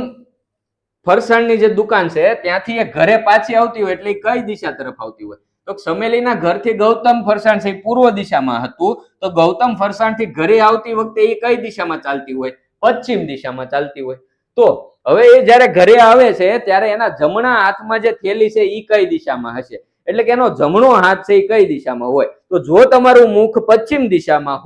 ફરસાણની જે દુકાન છે ત્યાંથી એ ઘરે પાછી આવતી હોય એટલે કઈ દિશા તરફ આવતી હોય? તો સમેલીના ઘરથી ગૌતમ ફરસાણ છે પૂર્વ દિશામાં હતું, તો ગૌતમ ફરસાણથી ઘરે આવતી વખતે એ કઈ દિશામાં ચાલતી હોય? પશ્ચિમ દિશામાં ચાલતી હોય. તો હવે એ જ્યારે ઘરે આવે છે ત્યારે એના જમણા હાથમાં જે થેલી છે એ કઈ દિશામાં હશે? એટલે કે એનો જમણો હાથ છે એ કઈ દિશામાં હોય? તો જો તમારું મુખ પશ્ચિમ દિશામાં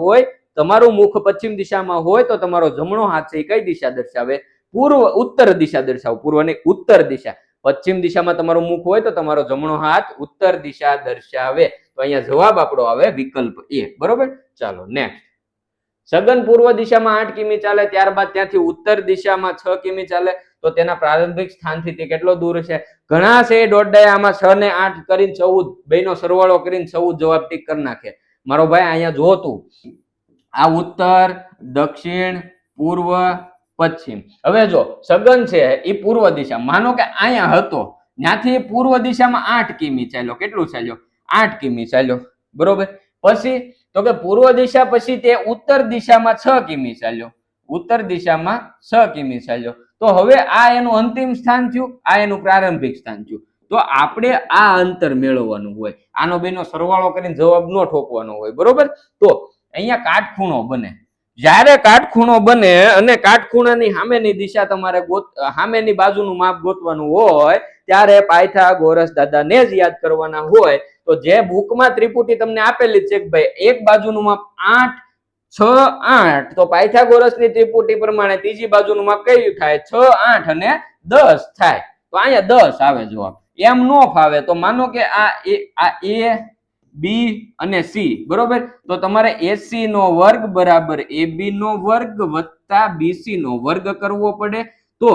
હોય, તો તમારો જમણો હાથ છે એ કઈ દિશા દર્શાવે? ઉત્તર દિશા દર્શાવે. પૂર્વ ને ઉત્તર દિશા. પશ્ચિમ દિશામાં તમારું મુખ હોય તો તમારો જમણો હાથ ઉત્તર દિશા દર્શાવે. તો અહીંયા જવાબ આપણો આવે વિકલ્પ એ, બરોબર. ચાલો નેક્સ્ટ. સગન પૂર્વ દિશામાં 8 કિમી ચાલે, ત્યારબાદ ત્યાંથી ઉત્તર દિશામાં 6 કિમી ચાલે, તો તેના પ્રારંભિક સ્થાનથી તે કેટલો દૂર છે? ઘણા છે દોડડા, આમાં 6 ને 8 કરીને 14, બેનો સરવાળો કરીને 14 જવાબ ટીક કરી નાખે. મારો ભાઈ અહીંયા જો તું, આ ઉત્તર, દક્ષિણ, પૂર્વ, પશ્ચિમ. હવે જો સગન છે એ પૂર્વ દિશા, માનો કે અહીંયા હતો, ત્યાંથી પૂર્વ દિશામાં 8 કિમી ચાલ્યો. કેટલું ચાલ્યો? 8 કિમી ચાલ્યો, બરોબર. પછી તો કે પૂર્વ દિશા પછી તે ઉત્તર દિશામાં 6 કિમી ચાલ્યો. તો હવે આ એનું અંતિમ સ્થાન થયું, આ એનું પ્રારંભિક સ્થાન થયું. તો આપણે આ અંતર મેળવવાનું હોય, આનો બેનો સરવાળો કરીને જવાબ ન ઠોકવાનો હોય, બરોબર. તો અહીંયા કાટખૂણો બને. જ્યારે કાટખૂણો બને અને કાટખૂણાની સામેની દિશા તમારે સામેની બાજુનું માપ ગોતવાનું હોય ત્યારે પાયથાગોરસ દાદાને જ યાદ કરવાના હોય. તો જે બુકમાં ત્રિપુટી તમને આપેલી છે કે ભાઈ એક બાજુનું માપ 8, 6, 8, તો પાયથાગોરસની ત્રિપુટી પ્રમાણે ત્રીજી બાજુનું માપ કયું થાય? 6, 8 અને 10 થાય. તો અહીંયા 10 આવે જવાબ. એમ નો ફાવે તો માનો કે આ A, B અને C, બરોબર. તો તમારે AC નો વર્ગ બરાબર AB નો વર્ગ વત્તા BC નો વર્ગ કરવો પડે. તો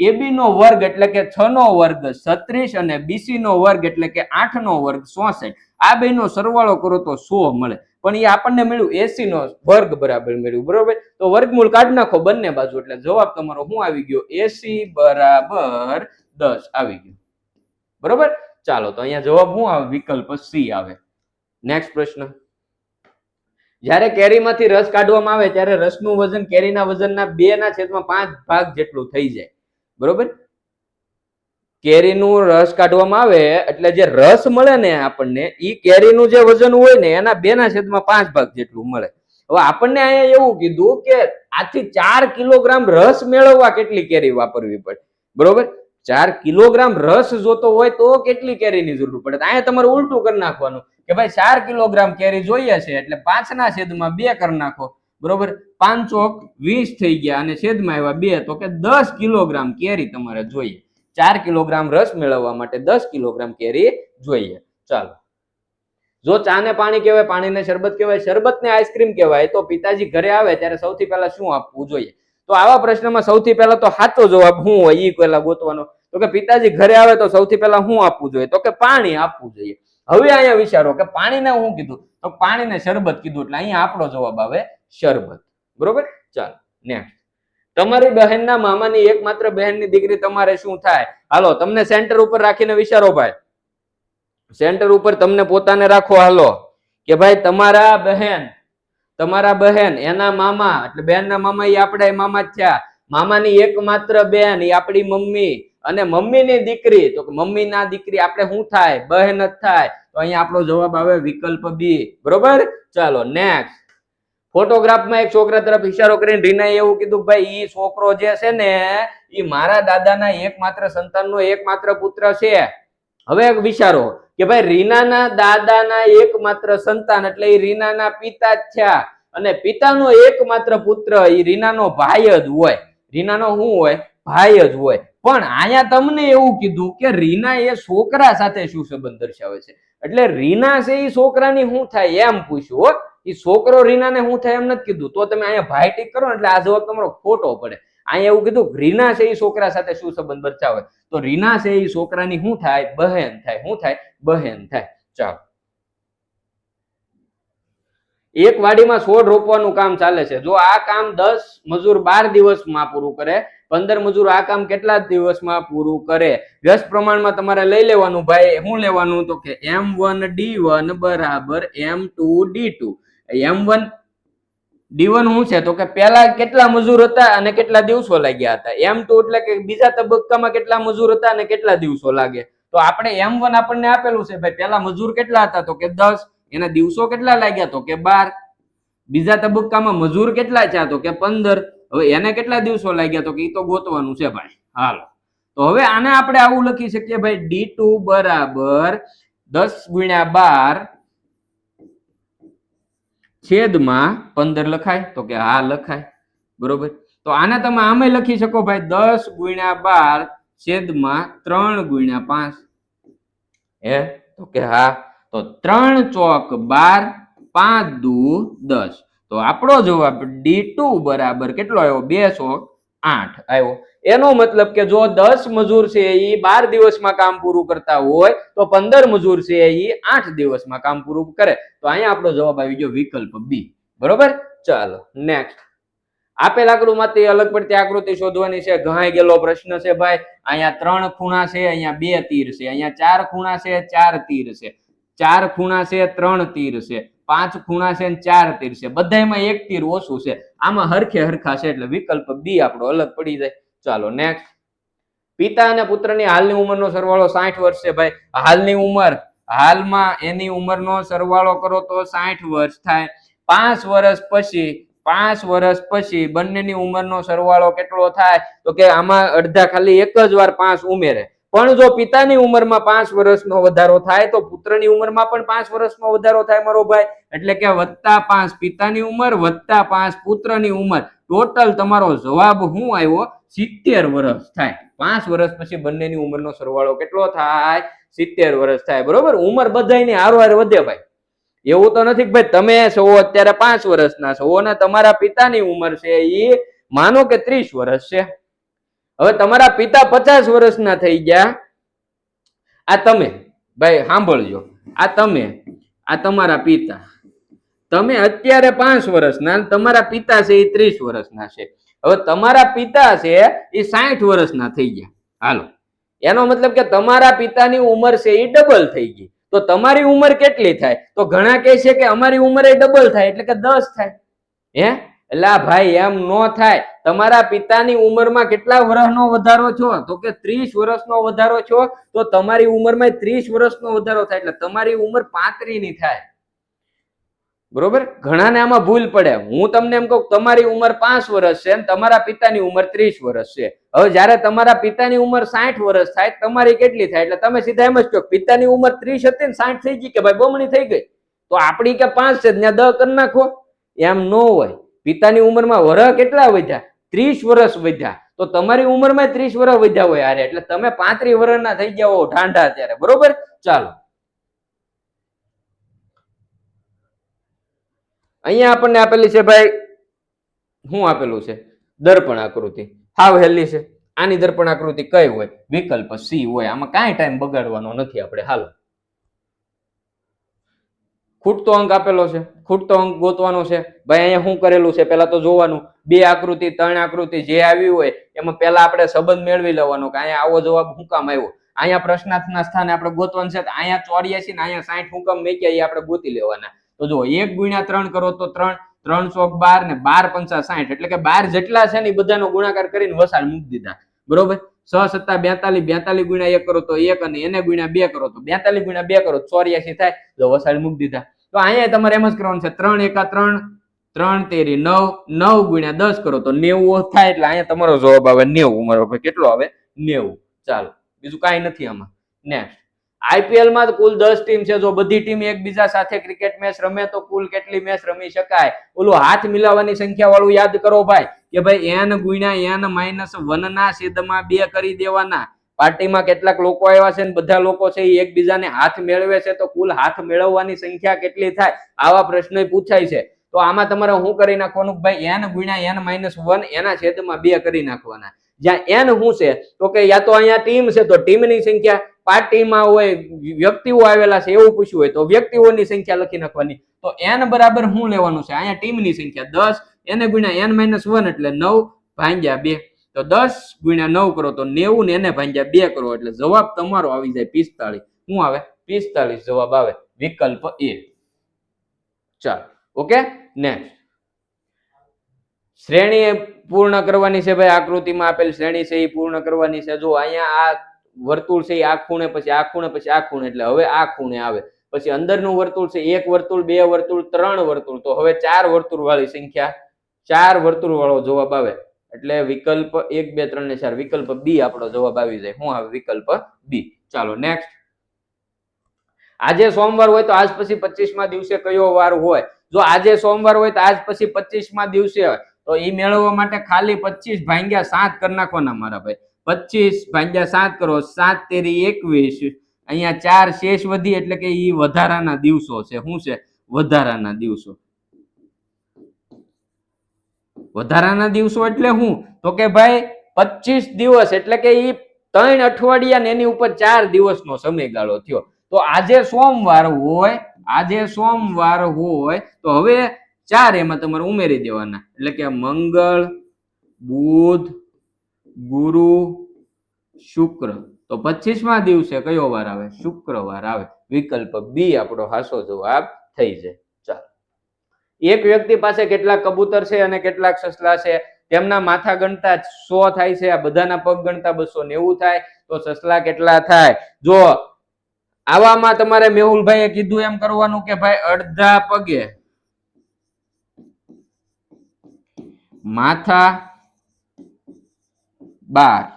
AB નો વર્ગ એટલે કે 6 નો વર્ગ 36 અને BC નો વર્ગ એટલે કે 8 નો વર્ગ 64. આ બેનો સરવાળો કરો તો 100 મળે. પણ એ આપણને મળ્યું AC નો વર્ગ બરાબર મળ્યું, બરોબર. તો વર્ગમૂળ કાઢી નાખો બંને બાજુ એટલે જવાબ તમારો શું આવી ગયો? AC બરાબર 10 આવી ગયો, બરોબર. ચાલો, તો અહીંયા જવાબ શું આવે? વિકલ્પ C આવે. નેક્સ્ટ પ્રશ્ન. જ્યારે કેરીમાંથી રસ કાઢવામાં આવે ત્યારે રસનું વજન કેરીના વજનના 2/5 ભાગ જેટલું થઈ જાય, બરોબર. કેરીનું રસ કાઢવામાં આવે એટલે જે રસ મળે ને આપણને, ઈ કેરીનું જે વજન હોય ને એના 2/5 ભાગ જેટલું મળે. હવે આપણને અહીંયા એવું કીધું કે આથી 4 કિલોગ્રામ રસ મેળવવા કેટલી કેરી વાપરવી પડે, બરોબર. 4 કિલોગ્રામ રસ જોતો હોય તો કેટલી કેરીની જરૂર પડે? અહીંયા તમારે ઉલટું કરી નાખવાનું કે ભાઈ 4 કિલોગ્રામ કેરી જોઈએ છે એટલે 5/2 કરી નાખો, બરોબર. 5 ચોક 20 થઈ ગયા અને છેદમાં આવ્યા 2, તો કે 10 કિલોગ્રામ કેરી તમારે જોઈએ. 4 કિલોગ્રામ રસ મેળવવા માટે 10 કિલોગ્રામ કેરી જોઈએ. ચાલો, જો ચા ને પાણી કહેવાય, પાણીને શરબત કહેવાય, શરબતને આઈસ્ક્રીમ કહેવાય, તો પિતાજી ઘરે આવે ત્યારે સૌથી પહેલા શું આપવું જોઈએ? તો આવા પ્રશ્નમાં સૌથી પહેલા તો સાચો જવાબ શું હોય એ પહેલા ગોતવાનો. તો કે પિતાજી ઘરે આવે તો સૌથી પહેલા શું આપવું જોઈએ? તો કે પાણી આપવું જોઈએ. હવે અહીંયા વિચારો કે પાણીને શું કીધું? તો પાણીને શરબત કીધું એટલે અહીંયા આપણો જવાબ આવે શરબત, બરોબર. ચાલો નેક્સ્ટ. તમારી બહેનના મામાની એકમાત્ર બહેનની દીકરી તમારે શું થાય? હાલો, તમને સેન્ટર ઉપર રાખીને વિચારો ભાઈ. સેન્ટર ઉપર તમને પોતાને રાખો. હાલો કે ભાઈ તમારા બહેન એના મામા એટલે બહેનના મામા એ આપણા મામા જ થયા. મામાની એકમાત્ર બેન એ આપણી મમ્મી, અને મમ્મીની દીકરી તો મમ્મીના દીકરી આપણે શું થાય? બહેન જ થાય. તો અહીંયા આપણો જવાબ આવે વિકલ્પ બી, બરોબર. ચાલો નેક્સ્ટ. ફોટોગ્રાફમાં એક છોકરા તરફ ઈશારો કરીને રીનાએ એવું કીધું ભાઈ ઈ છોકરો જે છે ને ઈ મારા દાદાના એકમાત્ર સંતાનનો એકમાત્ર પુત્ર છે. હવે વિચારો કે ભાઈ રીનાના દાદાના એકમાત્ર સંતાન એટલે એ રીનાના પિતા જ થયા, અને પિતાનો એકમાત્ર પુત્ર એ રીનાનો ભાઈ જ હોય. રીનાનો શું હોય? ભાઈ જ હોય. પણ અહીંયા તમને એવું કીધું કે રીના એ છોકરા સાથે શું સંબંધ દર્શાવે છે, એટલે રીના છે એ છોકરાની શું થાય એમ પૂછ્યું. એ છોકરો રીનાને શું થાય એમ નથી કીધું. તો તમે અહીંયા ભાઈ ટીક કરો એટલે આ જવાબ તમારો ખોટો પડે. અહીંયા એવું કીધું રીના છે એ છોકરા સાથે શું સંબંધ દર્શાવે, તો રીના છે એ છોકરાની શું થાય, બહેન થાય. શું થાય, બહેન થાય. ચાલો, એક વાડીમાં છોડ રોપવાનું કામ ચાલે છે. જો આ કામ 10 મજૂર 12 દિવસમાં પૂરું કરે, 15 મજૂર આ કામ કેટલા દિવસમાં પૂરું કરે? વ્યસ્ત પ્રમાણમાં તમારે લઈ લેવાનું ભાઈ. શું લેવાનું, તો કે M1D1 બરાબર M2D2. M1 D1 શું છે, તો કે પેલા કેટલા મજૂર હતા અને કેટલા દિવસો લાગ્યા હતા. M2 એટલે કે બીજા તબક્કામાં કેટલા મજૂર હતા અને કેટલા દિવસો લાગે. તો આપણે M1 આપણને આપેલું છે ભાઈ, પેલા મજૂર કેટલા હતા, તો કે 10, એના દિવસો કેટલા લાગ્યા, તો કે 12. બીજા તબક્કામાં મજૂર કેટલા છે, તો કે 15. હવે એને કેટલા દિવસો લાગ્યા, તો કે એ તો ગોતવાનું છે ભાઈ. હાલો, તો હવે આને આપણે આવું લખી શકીએ ભાઈ, D2 બરાબર 10 ગુણ્યા 12 છેદમાં 15 લખાય, તો કે હા લખાય. બરોબર, તો આને તમે આમે લખી શકો ભાઈ, 10 ગુણ્યા 12 છેદમાં 3 ગુણ્યા 5. હે, તો કે હા. તો 3 ચોક 12, 5 દુ 10. તો આપણો જવાબ D2 બરાબર કેટલો આવ્યો, 208 આવ્યો. એનો મતલબ કે જો 10 મજૂર છે એ 12 દિવસમાં કામ પૂરું કરતા હોય તો 15 મજૂર છે એ 8 દિવસમાં કામ પૂરું કરે. તો અહીંયા આપણો જવાબ આવી ગયો વિકલ્પ બી. બરોબર, ચાલો નેક્સ્ટ. આપેલ આકૃતિમાંથી અલગ પડતી આકૃતિ શોધવાની છે. ઘણાઈ ગયેલો પ્રશ્ન છે ભાઈ. અહીંયા 3 ખૂણા છે, અહીંયા 2 તીર છે, અહીંયા 4 ખૂણા છે, 4 તીર છે, 4 ખૂણા છે, 3 તીર છે, 5 ખૂણા છે અને 4 તીર છે. બધામાં એક તીર ઓછું છે. આમાં હરખે હરખા છે એટલે વિકલ્પ બી આપણો અલગ પડી જાય. ચાલો નેક્સ્ટ. પિતા અને પુત્રની હાલની ઉંમરનો સરવાળો 60 વર્ષ છે ભાઈ. હાલની ઉંમર, હાલમાં એની ઉંમરનો સરવાળો કરો તો 60 વર્ષ થાય. 5 વર્ષ પછી, 5 વર્ષ પછી બંનેની ઉંમરનો સરવાળો કેટલો થાય, તો કે આમાં અડધા ખાલી એક જ વાર 5 ઉમેરે. પણ જો પિતાની ઉંમરમાં 5 વર્ષનો વધારો થાય તો પુત્રની ઉંમરમાં પણ 5 વર્ષનો વધારો થાય મારો ભાઈ. એટલે કે +5 પિતાની ઉંમર +5 પુત્રની ઉંમર. ટોટલ તમારો જવાબ શું આવ્યો, 70 વર્ષ થાય. 5 વર્ષ પછી બંનેની ઉંમરનો સરવાળો કેટલો થાય, 70 વર્ષ થાય. બરોબર, ઉંમર બધાયની હારોહાર વધે ભાઈ. એવું તો નથી કે ભાઈ તમે છો અત્યારે 5 વર્ષના છો અને તમારા પિતાની ઉંમર છે એ માનો કે 30 વર્ષ છે. હવે તમારા પિતા 50 વર્ષના થઈ ગયા. આ તમે ભાઈ સાંભળજો, આ તમે, આ તમારા પિતા, તમે અત્યારે 5 વર્ષના, તમારા પિતા છે એ 30 વર્ષના છે. હવે તમારા પિતા છે એ 60 વર્ષના થઈ ગયા. હાલો, એનો મતલબ કે તમારા પિતાની ઉંમર છે એ ડબલ થઈ ગઈ. તો તમારી ઉંમર કેટલી થાય, તો ઘણા કહે છે કે અમારી ઉંમર એ ડબલ થાય એટલે કે 10 થાય. હે, એટલે ભાઈ એમ નો થાય. તમારા પિતાની ઉંમરમાં કેટલા વર્ષનો વધારો છો, તો કે 30 વર્ષનો વધારો છો. તો તમારી ઉંમરમાં 30 વર્ષનો વધારો થાય એટલે તમારી ઉંમર 35 ની થાય. બરોબર, ઘણાને આમાં ભૂલ પડે. હું તમને એમ કહું તમારી ઉંમર 5 વર્ષ છે અને તમારા પિતાની ઉંમર 30 વર્ષ છે. હવે જ્યારે તમારા પિતાની ઉંમર 60 વર્ષ થાય, તમારી કેટલી થાય, એટલે તમે સીધા એમ જ કહો પિતાની ઉંમર 30 હતી ને 60 થઈ ગઈ કે ભાઈ બમણી થઈ ગઈ. તો આપણી કે 5 છે ત્યાં 10 કરી નાખો. એમ ન હોય. પિતાની ઉંમરમાં વર્ષ કેટલા વધ્યા, 30 વર્ષ વધ્યા. તો તમારી ઉંમરમાં 30 વર્ષ વધ્યા હોય યાર, એટલે તમે 35 વર્ષના થઈ ગયા હો ઠાંડા ત્યારે. બરોબર, ચાલો અહીંયા આપણને આપેલી છે ભાઈ, શું આપેલું છે, દર્પણ આકૃતિ. હાવ હેલી છે. આની દર્પણ આકૃતિ કઈ હોય, વિકલ્પ સી હોય. આમાં કાંઈ ટાઈમ બગાડવાનો નથી આપણે. હાલો, ખૂટતો અંક આપેલો છે, ખૂટતો અંક ગોતવાનો છે ભાઈ. અહીંયા શું કરેલું છે પેલા તો જોવાનું. 2 આકૃતિ 3 આકૃતિ જે આવી હોય એમાં પેલા આપણે સંબંધ મેળવી લેવાનો કે અહીંયા આવો જવાબ શું કામ આવ્યો. અહીંયા પ્રશ્નાર્થના સ્થાને આપણે ગોતવાનું છે. અહીંયા 84 ને અહીંયા 60 શું કામ મેક્યા એ આપણે ગોતી લેવાના. તો જો 1 ગુણ્યા 3 કરો તો 3, 3 ચોક 12 ને 12 પંચા 60 એટલે કે 12 જેટલા છે ને એ બધાનો ગુણાકાર કરીને વસાડ મૂકી દીધા. બરોબર, 6 સત્તા 42, 42 ગુણ્યા 1 કરો તો 1 અને એને ગુણ્યા 2 કરો તો 42 ગુણ્યા 2 કરો 84 થાય. તો વસાડ મૂકી દીધા. તો અહીંયા તમારે એમ જ કરવાનું છે. 3 એકા 3, 3 તેરી 9, 9 ગુણ્યા 10 કરો તો 90 થાય. એટલે અહીંયા તમારો જવાબ આવે 90. મારો ભાઈ કેટલો આવે, 90. ચાલો, બીજું કાંઈ નથી આમાં. નેક્સ્ટ, આઈપીએલ માં કુલ 10 ટીમ છે. જો બધી ટીમ એકબીજા સાથે ક્રિકેટ મેચ રમે તો કુલ કેટલી મેચ રમી શકાય? ઓલું હાથ મિલાવવાની સંખ્યા વાળું યાદ કરો ભાઈ કે ભાઈ n ગુણ્યા n - 1 ના છેદમાં 2 કરી દેવાના. પાર્ટીમાં કેટલાક લોકો આવ્યા છે ને બધા લોકો છે એ એકબીજાને હાથ મેળવે છે તો કુલ હાથ મેળવવાની સંખ્યા કેટલી થાય? આવા પ્રશ્નો પૂછાય છે. તો આમાં તમારે શું કરી નાખવાનું ભાઈ n ગુણ્યા n માઇનસ 1 એના છેદમાં 2 કરી નાખવાના. જ્યાં n શું છે તો કે યા તો અહીંયા ટીમ છે તો ટીમની સંખ્યા, પાર્ટીમાં હોય વ્યક્તિઓ આવેલા છે એવું પૂછ્યું હોય તો વ્યક્તિઓની સંખ્યા લખી નાખવાની. તો n બરાબર શું લેવાનું છે અહીંયા ટીમની સંખ્યા 10 n ગુણ્યા n માઇનસ 1 એટલે 9 ભાગ્યા 2. તો 10 ગુણ્યા 9 કરો તો 90 ને એને ભાગ્યા 2 કરો એટલે જવાબ તમારો આવી જાય 45. શું આવે 45 જવાબ આવે વિકલ્પ એ. ચાલો ઓકે. નેક્સ્ટ શ્રેણી પૂર્ણ કરવાની છે ભાઈ. આકૃતિમાં આપેલ શ્રેણી છે એ પૂર્ણ કરવાની છે. જો અહીંયા આ વર્તુળ છે એ આ ખૂણે પછી આ ખૂણે પછી આ ખૂણે એટલે હવે આ ખૂણે આવે. પછી અંદરનું વર્તુળ છે 1 વર્તુળ 2 વર્તુળ 3 વર્તુળ તો હવે 4 વર્તુળ વાળી સંખ્યા 4 વર્તુળ વાળો જવાબ આવે એટલે વિકલ્પ 1 2 3 ને 4 વિકલ્પ બી આપણો જવાબ આવી જાય. શું આવે વિકલ્પ બી. ચાલો નેક્સ્ટ. આજે સોમવાર હોય તો આજ પછી 25મા દિવસે કયો વાર હોય? જો આજે સોમવાર હોય તો આજ પછી 25મા દિવસે હોય તો એ મેળવવા માટે ખાલી 25 ભાગ્યા 7 કરી નાખવાના મારા ભાઈ. 25 ભાગ્યા 7 કરો 7 તેરી 21. અહીંયા 4 શેષ વધી એટલે કે એ વધારાના દિવસો છે. શું છે? વધારાના દિવસો. વધારાના દિવસો એટલે શું? તો કે ભાઈ 25 દિવસ એટલે કે એ 3 અઠવાડિયા ને એની ઉપર 4 દિવસનો સમયગાળો થયો. તો આજે સોમવાર હોય, આજે સોમવાર હોય તો હવે 4 એમાં તમારે ઉમેરી દેવાના એટલે કે મંગળ, બુધ, ગુરુ, શુક્ર. તો 25મા દિવસે કયો વાર આવે? શુક્રવાર આવે. વિકલ્પ બી આપણો હાસો જવાબ થઈ જાય. ચાલો. એક વ્યક્તિ પાસે કેટલાક કબૂતર છે અને કેટલાક સસલા છે. તેમના માથા ગણતા 100 થાય છે. આ બધાના પગ ગણતા 290 થાય. તો સસલા કેટલા થાય? જો આવામાં તમારે મેહુલભાઈએ કીધું એમ કરવાનું કે ભાઈ અડધા પગે માથા 12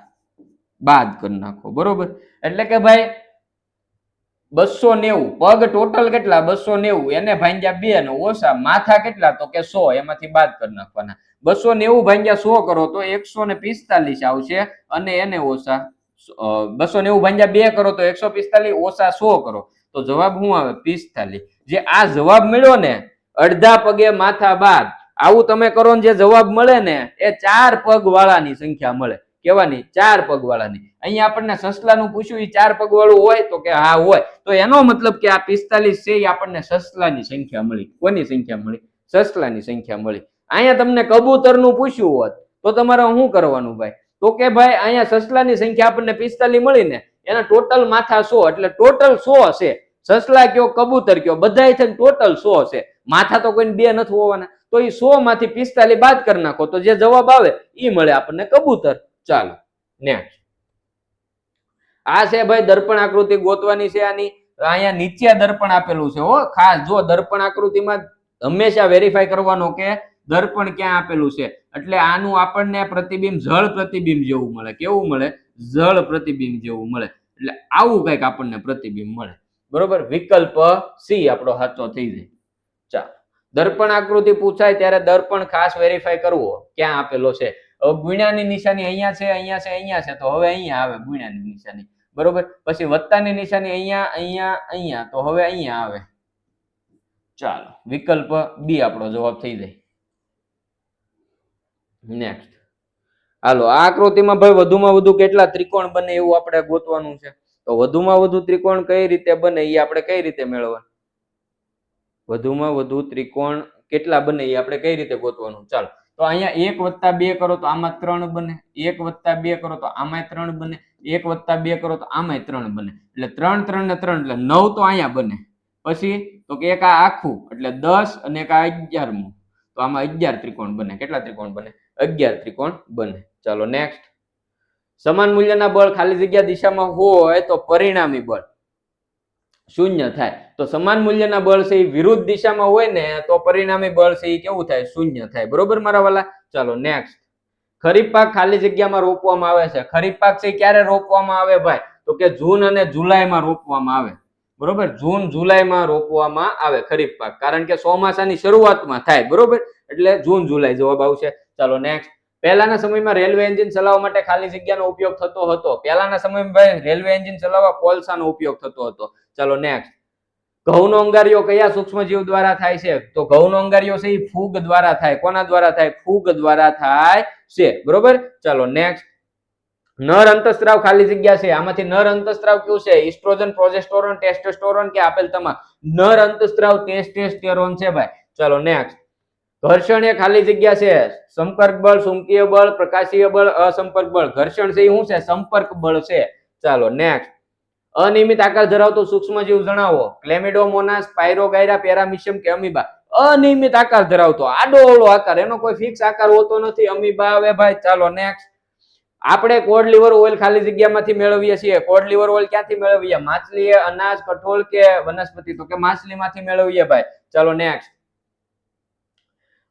બાદ કરી નાખો. બરોબર. એટલે કે ભાઈ 290 પગ ટોટલ કેટલા? 290 એને ભાગ્યા 2 ને ઓછા માથા કેટલા? તો કે 100 એમાંથી બાદ કરી નાખવાના. 290 ભાગ્યા 100 કરો તો 145 આવશે અને એને ઓછા 290 ભાગ્યા 2 કરો તો 145 ઓછા 100 કરો તો જવાબ શું આવે? 45. જે આ જવાબ મળ્યો ને અડધા પગે માથા બાદ આવું તમે કરો ને જે જવાબ મળે ને એ 4 પગ વાળાની સંખ્યા મળે. કેવાની? 4 પગ વાળાની. અહીંયા આપણને સસલાનું પૂછ્યું એ 4 પગ વાળું હોય તો કે હા હોય. તો એનો મતલબ કે આ 45 છે એ આપણને સસલાની સંખ્યા મળી. કોની સંખ્યા મળી? સસલાની સંખ્યા મળી. અહીંયા તમને કબૂતરનું પૂછ્યું હોત તો તમારે શું કરવાનું ભાઈ? તો કે ભાઈ અહીંયા સસલાની સંખ્યા આપણને 45 મળી ને એના ટોટલ માથા 100 એટલે ટોટલ 100 છે. સસલા કયો કબૂતર કયો બધાય છે ટોટલ 100 છે. માથા તો કોઈને 2 નથી હોવાના. તો એ 100 માંથી 45 બાદ કરી નાખો તો જે જવાબ આવે એ મળે આપણને કબૂતર. ચાલો નેક્સ્ટ. આ છે ભાઈ દર્પણ આકૃતિ ગોતવાની છે. આની અહીંયા નીચે દર્પણ આપેલું છે. હો ખાસ જો દર્પણ આકૃતિમાં હંમેશા વેરીફાઈ કરવાનો કે દર્પણ ક્યાં આપેલું છે. એટલે આનું આપણને પ્રતિબિંબ જળ પ્રતિબિંબ જેવું મળે. કેવું મળે? જળ પ્રતિબિંબ જેવું મળે. એટલે આવું કઈક આપણને પ્રતિબિંબ મળે. બરોબર. વિકલ્પ સી આપણો સાચો થઈ જાય. ચાલો. દર્પણ આકૃતિ પૂછાય ત્યારે દર્પણ ખાસ વેરીફાઈ કરવો ક્યાં આપેલો છે. ગુણ્યાની નિશાની અહીંયા છે, અહીંયા છે, અહીંયા છે તો હવે અહીંયા આવે ગુણ્યાની નિશાની. બરોબર. પછી વત્તાની નિશાની અહીંયા, અહીંયા, અહીંયા તો હવે અહીંયા આવે. ચાલો વિકલ્પ બી આપણો જવાબ થઈ જાય. નેક્સ્ટ. હાલો આ આકૃતિમાં ભાઈ વધુમાં વધુ કેટલા ત્રિકોણ બને એવું આપણે ગોતવાનું છે. તો વધુમાં વધુ ત્રિકોણ કઈ રીતે બને એ આપણે કઈ રીતે મેળવવાનું? વધુમાં વધુ ત્રિકોણ કેટલા બને એ આપણે કઈ રીતે ગોતવાનું? ચાલો તો અહીંયા 1 + 2 કરો તો આમાં 3 બને. 1 + 2 કરો તો આમાં 3 બને. 1 + 2 કરો તો આમાં 3 બને. એટલે 3 3 ને 3 એટલે 9 તો અહીંયા બને. પછી તો કે એક આ આખું એટલે 10 અને એક આ 11મું તો આમાં 11 ત્રિકોણ બને. કેટલા ત્રિકોણ બને? 11 ત્રિકોણ બને. ચાલો નેક્સ્ટ. સમાન મૂલ્યના બળ ખાલી જગ્યા દિશામાં હોય તો પરિણામી બળ શૂન્ય થાય. તો સમાન મૂલ્યના બળ છે એ વિરુદ્ધ દિશામાં હોય ને તો પરિણામી બળ છે એ કેવું થાય? શૂન્ય થાય. બરોબર મારા વાલા. ચાલો નેક્સ્ટ. ખરીફ પાક ખાલી જગ્યામાં રોપવામાં આવે છે. ખરીફ પાક છે ક્યારે રોપવામાં આવે ભાઈ? તો કે જૂન અને જુલાઈમાં રોપવામાં આવે. બરોબર. જૂન જુલાઈમાં રોપવામાં આવે ખરીફ પાક. કારણ કે ચોમાસાની શરૂઆતમાં થાય. બરોબર. એટલે જૂન જુલાઈ જવાબ આવશે. ચાલો નેક્સ્ટ. પહેલાના સમયમાં રેલવે એન્જિન ચલાવવા માટે ખાલી જગ્યાનો ઉપયોગ થતો હતો. પહેલાના સમયમાં ભાઈ રેલવે એન્જિન ચલાવવા કોલસાનો ઉપયોગ થતો હતો. ચાલો નેક્સ્ટ. ઘઉંનો અંગારિયો કયા સૂક્ષ્મજીવ દ્વારા થાય છે? તો ઘઉંનો અંગારિયો છે એ ફૂગ દ્વારા થાય. કોના દ્વારા થાય? ફૂગ દ્વારા થાય છે. બરોબર. ચાલો નેક્સ્ટ. નર અંતસ્ત્રાવ ખાલી જગ્યા છે. આમાંથી નર અંતસ્ત્રાવ કયું છે? ઇસ્ટ્રોજન, પ્રોજેસ્ટેરોન, ટેસ્ટોસ્ટેરોન કે આપેલ તમામ? નર અંતસ્ત્રાવ ટેસ્ટોસ્ટેરોન છે ભાઈ. ચાલો નેક્સ્ટ. ઘર્ષણ એ ખાલી જગ્યા છે. સંપર્ક બળ, ચુંબકીય બળ, પ્રકાશીય બળ, અસંપર્ક બળ. ઘર્ષણ છે એ શું છે? સંપર્ક બળ છે. ચાલો નેક્સ્ટ. અનિયમિત આકાર ધરાવતો સૂક્ષ્મજીવ જણાવો. ક્લેમિડોમોનાસ, પાયરોગાયરા, પેરામિશિયમ કે અમીબા? અનિયમિત આકાર ધરાવતો, આડો ઓળો આકાર, એનો કોઈ ફિક્સ આકાર હોતો નથી. અમીબા આવે ભાઈ. ચાલો નેક્સ્ટ. આપણે કોડ લીવર ઓઇલ ખાલી જગ્યામાંથી મેળવીએ છીએ. કોડ લીવર ઓઇલ ક્યાંથી મેળવીએ? માછલી, અનાજ, કઠોળ કે વનસ્પતિ? તો કે માછલીમાંથી મેળવીએ ભાઈ. ચાલો નેક્સ્ટ.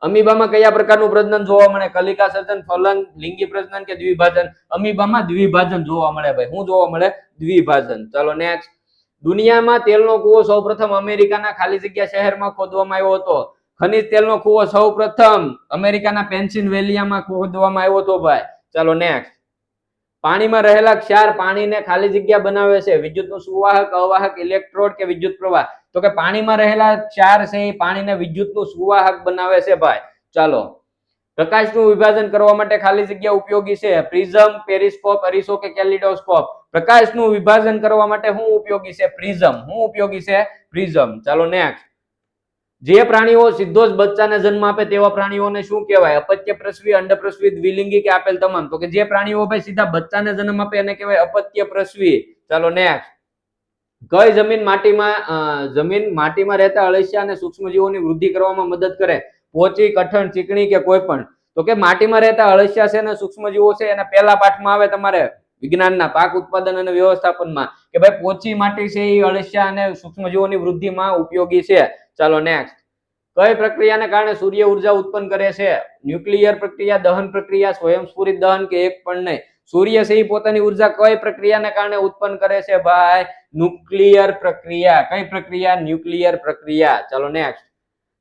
અમીબામાં કયા પ્રકારનું પ્રજનન જોવા મળે? કલિકા સર્જન, ફલન, લિંગી પ્રજનન કે દ્વિભાજન? અમીબામાં દ્વિભાજન જોવા મળે ભાઈ. શું જોવા મળે? દ્વિભાજન. ચાલો નેક્સ્ટ. દુનિયામાં તેલનો કૂવો સૌપ્રથમ અમેરિકાના ખાલી જગ્યા શહેરમાં ખોદવામાં આવ્યો હતો. ખનિજ તેલનો કૂવો સૌપ્રથમ અમેરિકાના પેન્સિલ્વેનિયામાં ખોદવામાં આવ્યો હતો ભાઈ. ચાલો નેક્સ્ટ. પાણીમાં રહેલા ક્ષાર પાણીને ખાલી જગ્યા બનાવે છે. વિદ્યુતનું સુવાહક, અવાહક, ઇલેક્ટ્રોડ કે વિદ્યુત પ્રવાહ? તો કે પાણીમાં રહેલા ક્ષાર છે એ પાણીને વિદ્યુતનું સુવાહક બનાવે છે ભાઈ. ચાલો. પ્રકાશનું વિભાજન કરવા માટે ખાલી જગ્યા ઉપયોગી છે. પ્રિઝમ, પેરિસ્કોપ, અરીસો કે કેલિડોસ્કોપ? પ્રકાશનું વિભાજન કરવા માટે શું ઉપયોગી છે? પ્રિઝમ. શું ઉપયોગી છે? પ્રિઝમ. ચાલો નેક્સ્ટ. જે પ્રાણીઓ સીધો જ બચ્ચાને જન્મ આપે તેવા પ્રાણીઓને શું કહેવાય? અપત્ય પ્રસવી, અંડપ્રસવી, દ્વિલિંગી કે આપેલ તમામ? તો કે જે પ્રાણીઓ ભાઈ સીધા બચ્ચાને જન્મ આપે એને કહેવાય અપત્ય પ્રસવી. ચાલો નેક્સ્ટ. કઈ જમીન માટીમાં રહેતા અળસિયા અને સૂક્ષ્મજીવોની વૃદ્ધિ કરવામાં મદદ કરે? પોચી, કઠણ, ચીકણી કે કોઈ પણ? તો કે માટીમાં રહેતા અળસિયા છે અને સૂક્ષ્મજીવો છે એના પહેલા પાઠમાં આવે તમારે વિજ્ઞાનના પાક ઉત્પાદન અને વ્યવસ્થાપનમાં કે ભાઈ પોચી માટી છે એ અળસિયા અને સૂક્ષ્મજીવોની વૃદ્ધિમાં ઉપયોગી છે. ચાલો નેક્સ્ટ. કઈ પ્રક્રિયાને કારણે સૂર્ય ઉર્જા ઉત્પન્ન કરે છે? ન્યુક્લિયર પ્રક્રિયા, દહન પ્રક્રિયા, સ્વયંસ્ફુરિત દહન કે એક પણ નહીં? સૂર્ય છે એ પોતાની ઉર્જા કઈ પ્રક્રિયાને કારણે ઉત્પન્ન કરે છે ભાઈ? ન્યુક્લિયર પ્રક્રિયા. કઈ પ્રક્રિયા? ન્યુક્લિયર પ્રક્રિયા. ચાલો નેક્સ્ટ.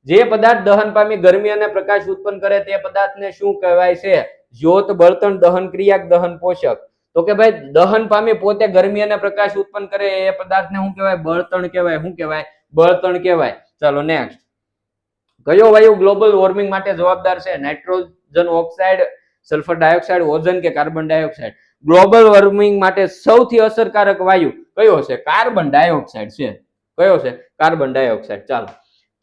જે પદાર્થ દહન પામી ગરમી અને પ્રકાશ ઉત્પન્ન કરે તે પદાર્થને શું કહેવાય છે? જ્યોત, બળતણ, દહન ક્રિયા, દહન પોષક? તો કે ભાઈ દહન પામી પોતે ગરમી અને પ્રકાશ ઉત્પન્ન કરે એ પદાર્થને શું કહેવાય? બળતણ કહેવાય. શું કહેવાય? બળતણ કહેવાય. ચાલો નેક્સ્ટ. કયો વાયુ ગ્લોબલ વોર્મિંગ માટે જવાબદાર છે? Nitrogen oxide, sulphur dioxide, ozone કે કાર્બન ડાયોક્સાઇડ? ગ્લોબલ વોર્મિંગ માટે સૌથી અસરકારક વાયુ કયો છે? કાર્બન ડાયોક્સાઇડ છે. કયો છે? Carbon dioxide. ચાલો.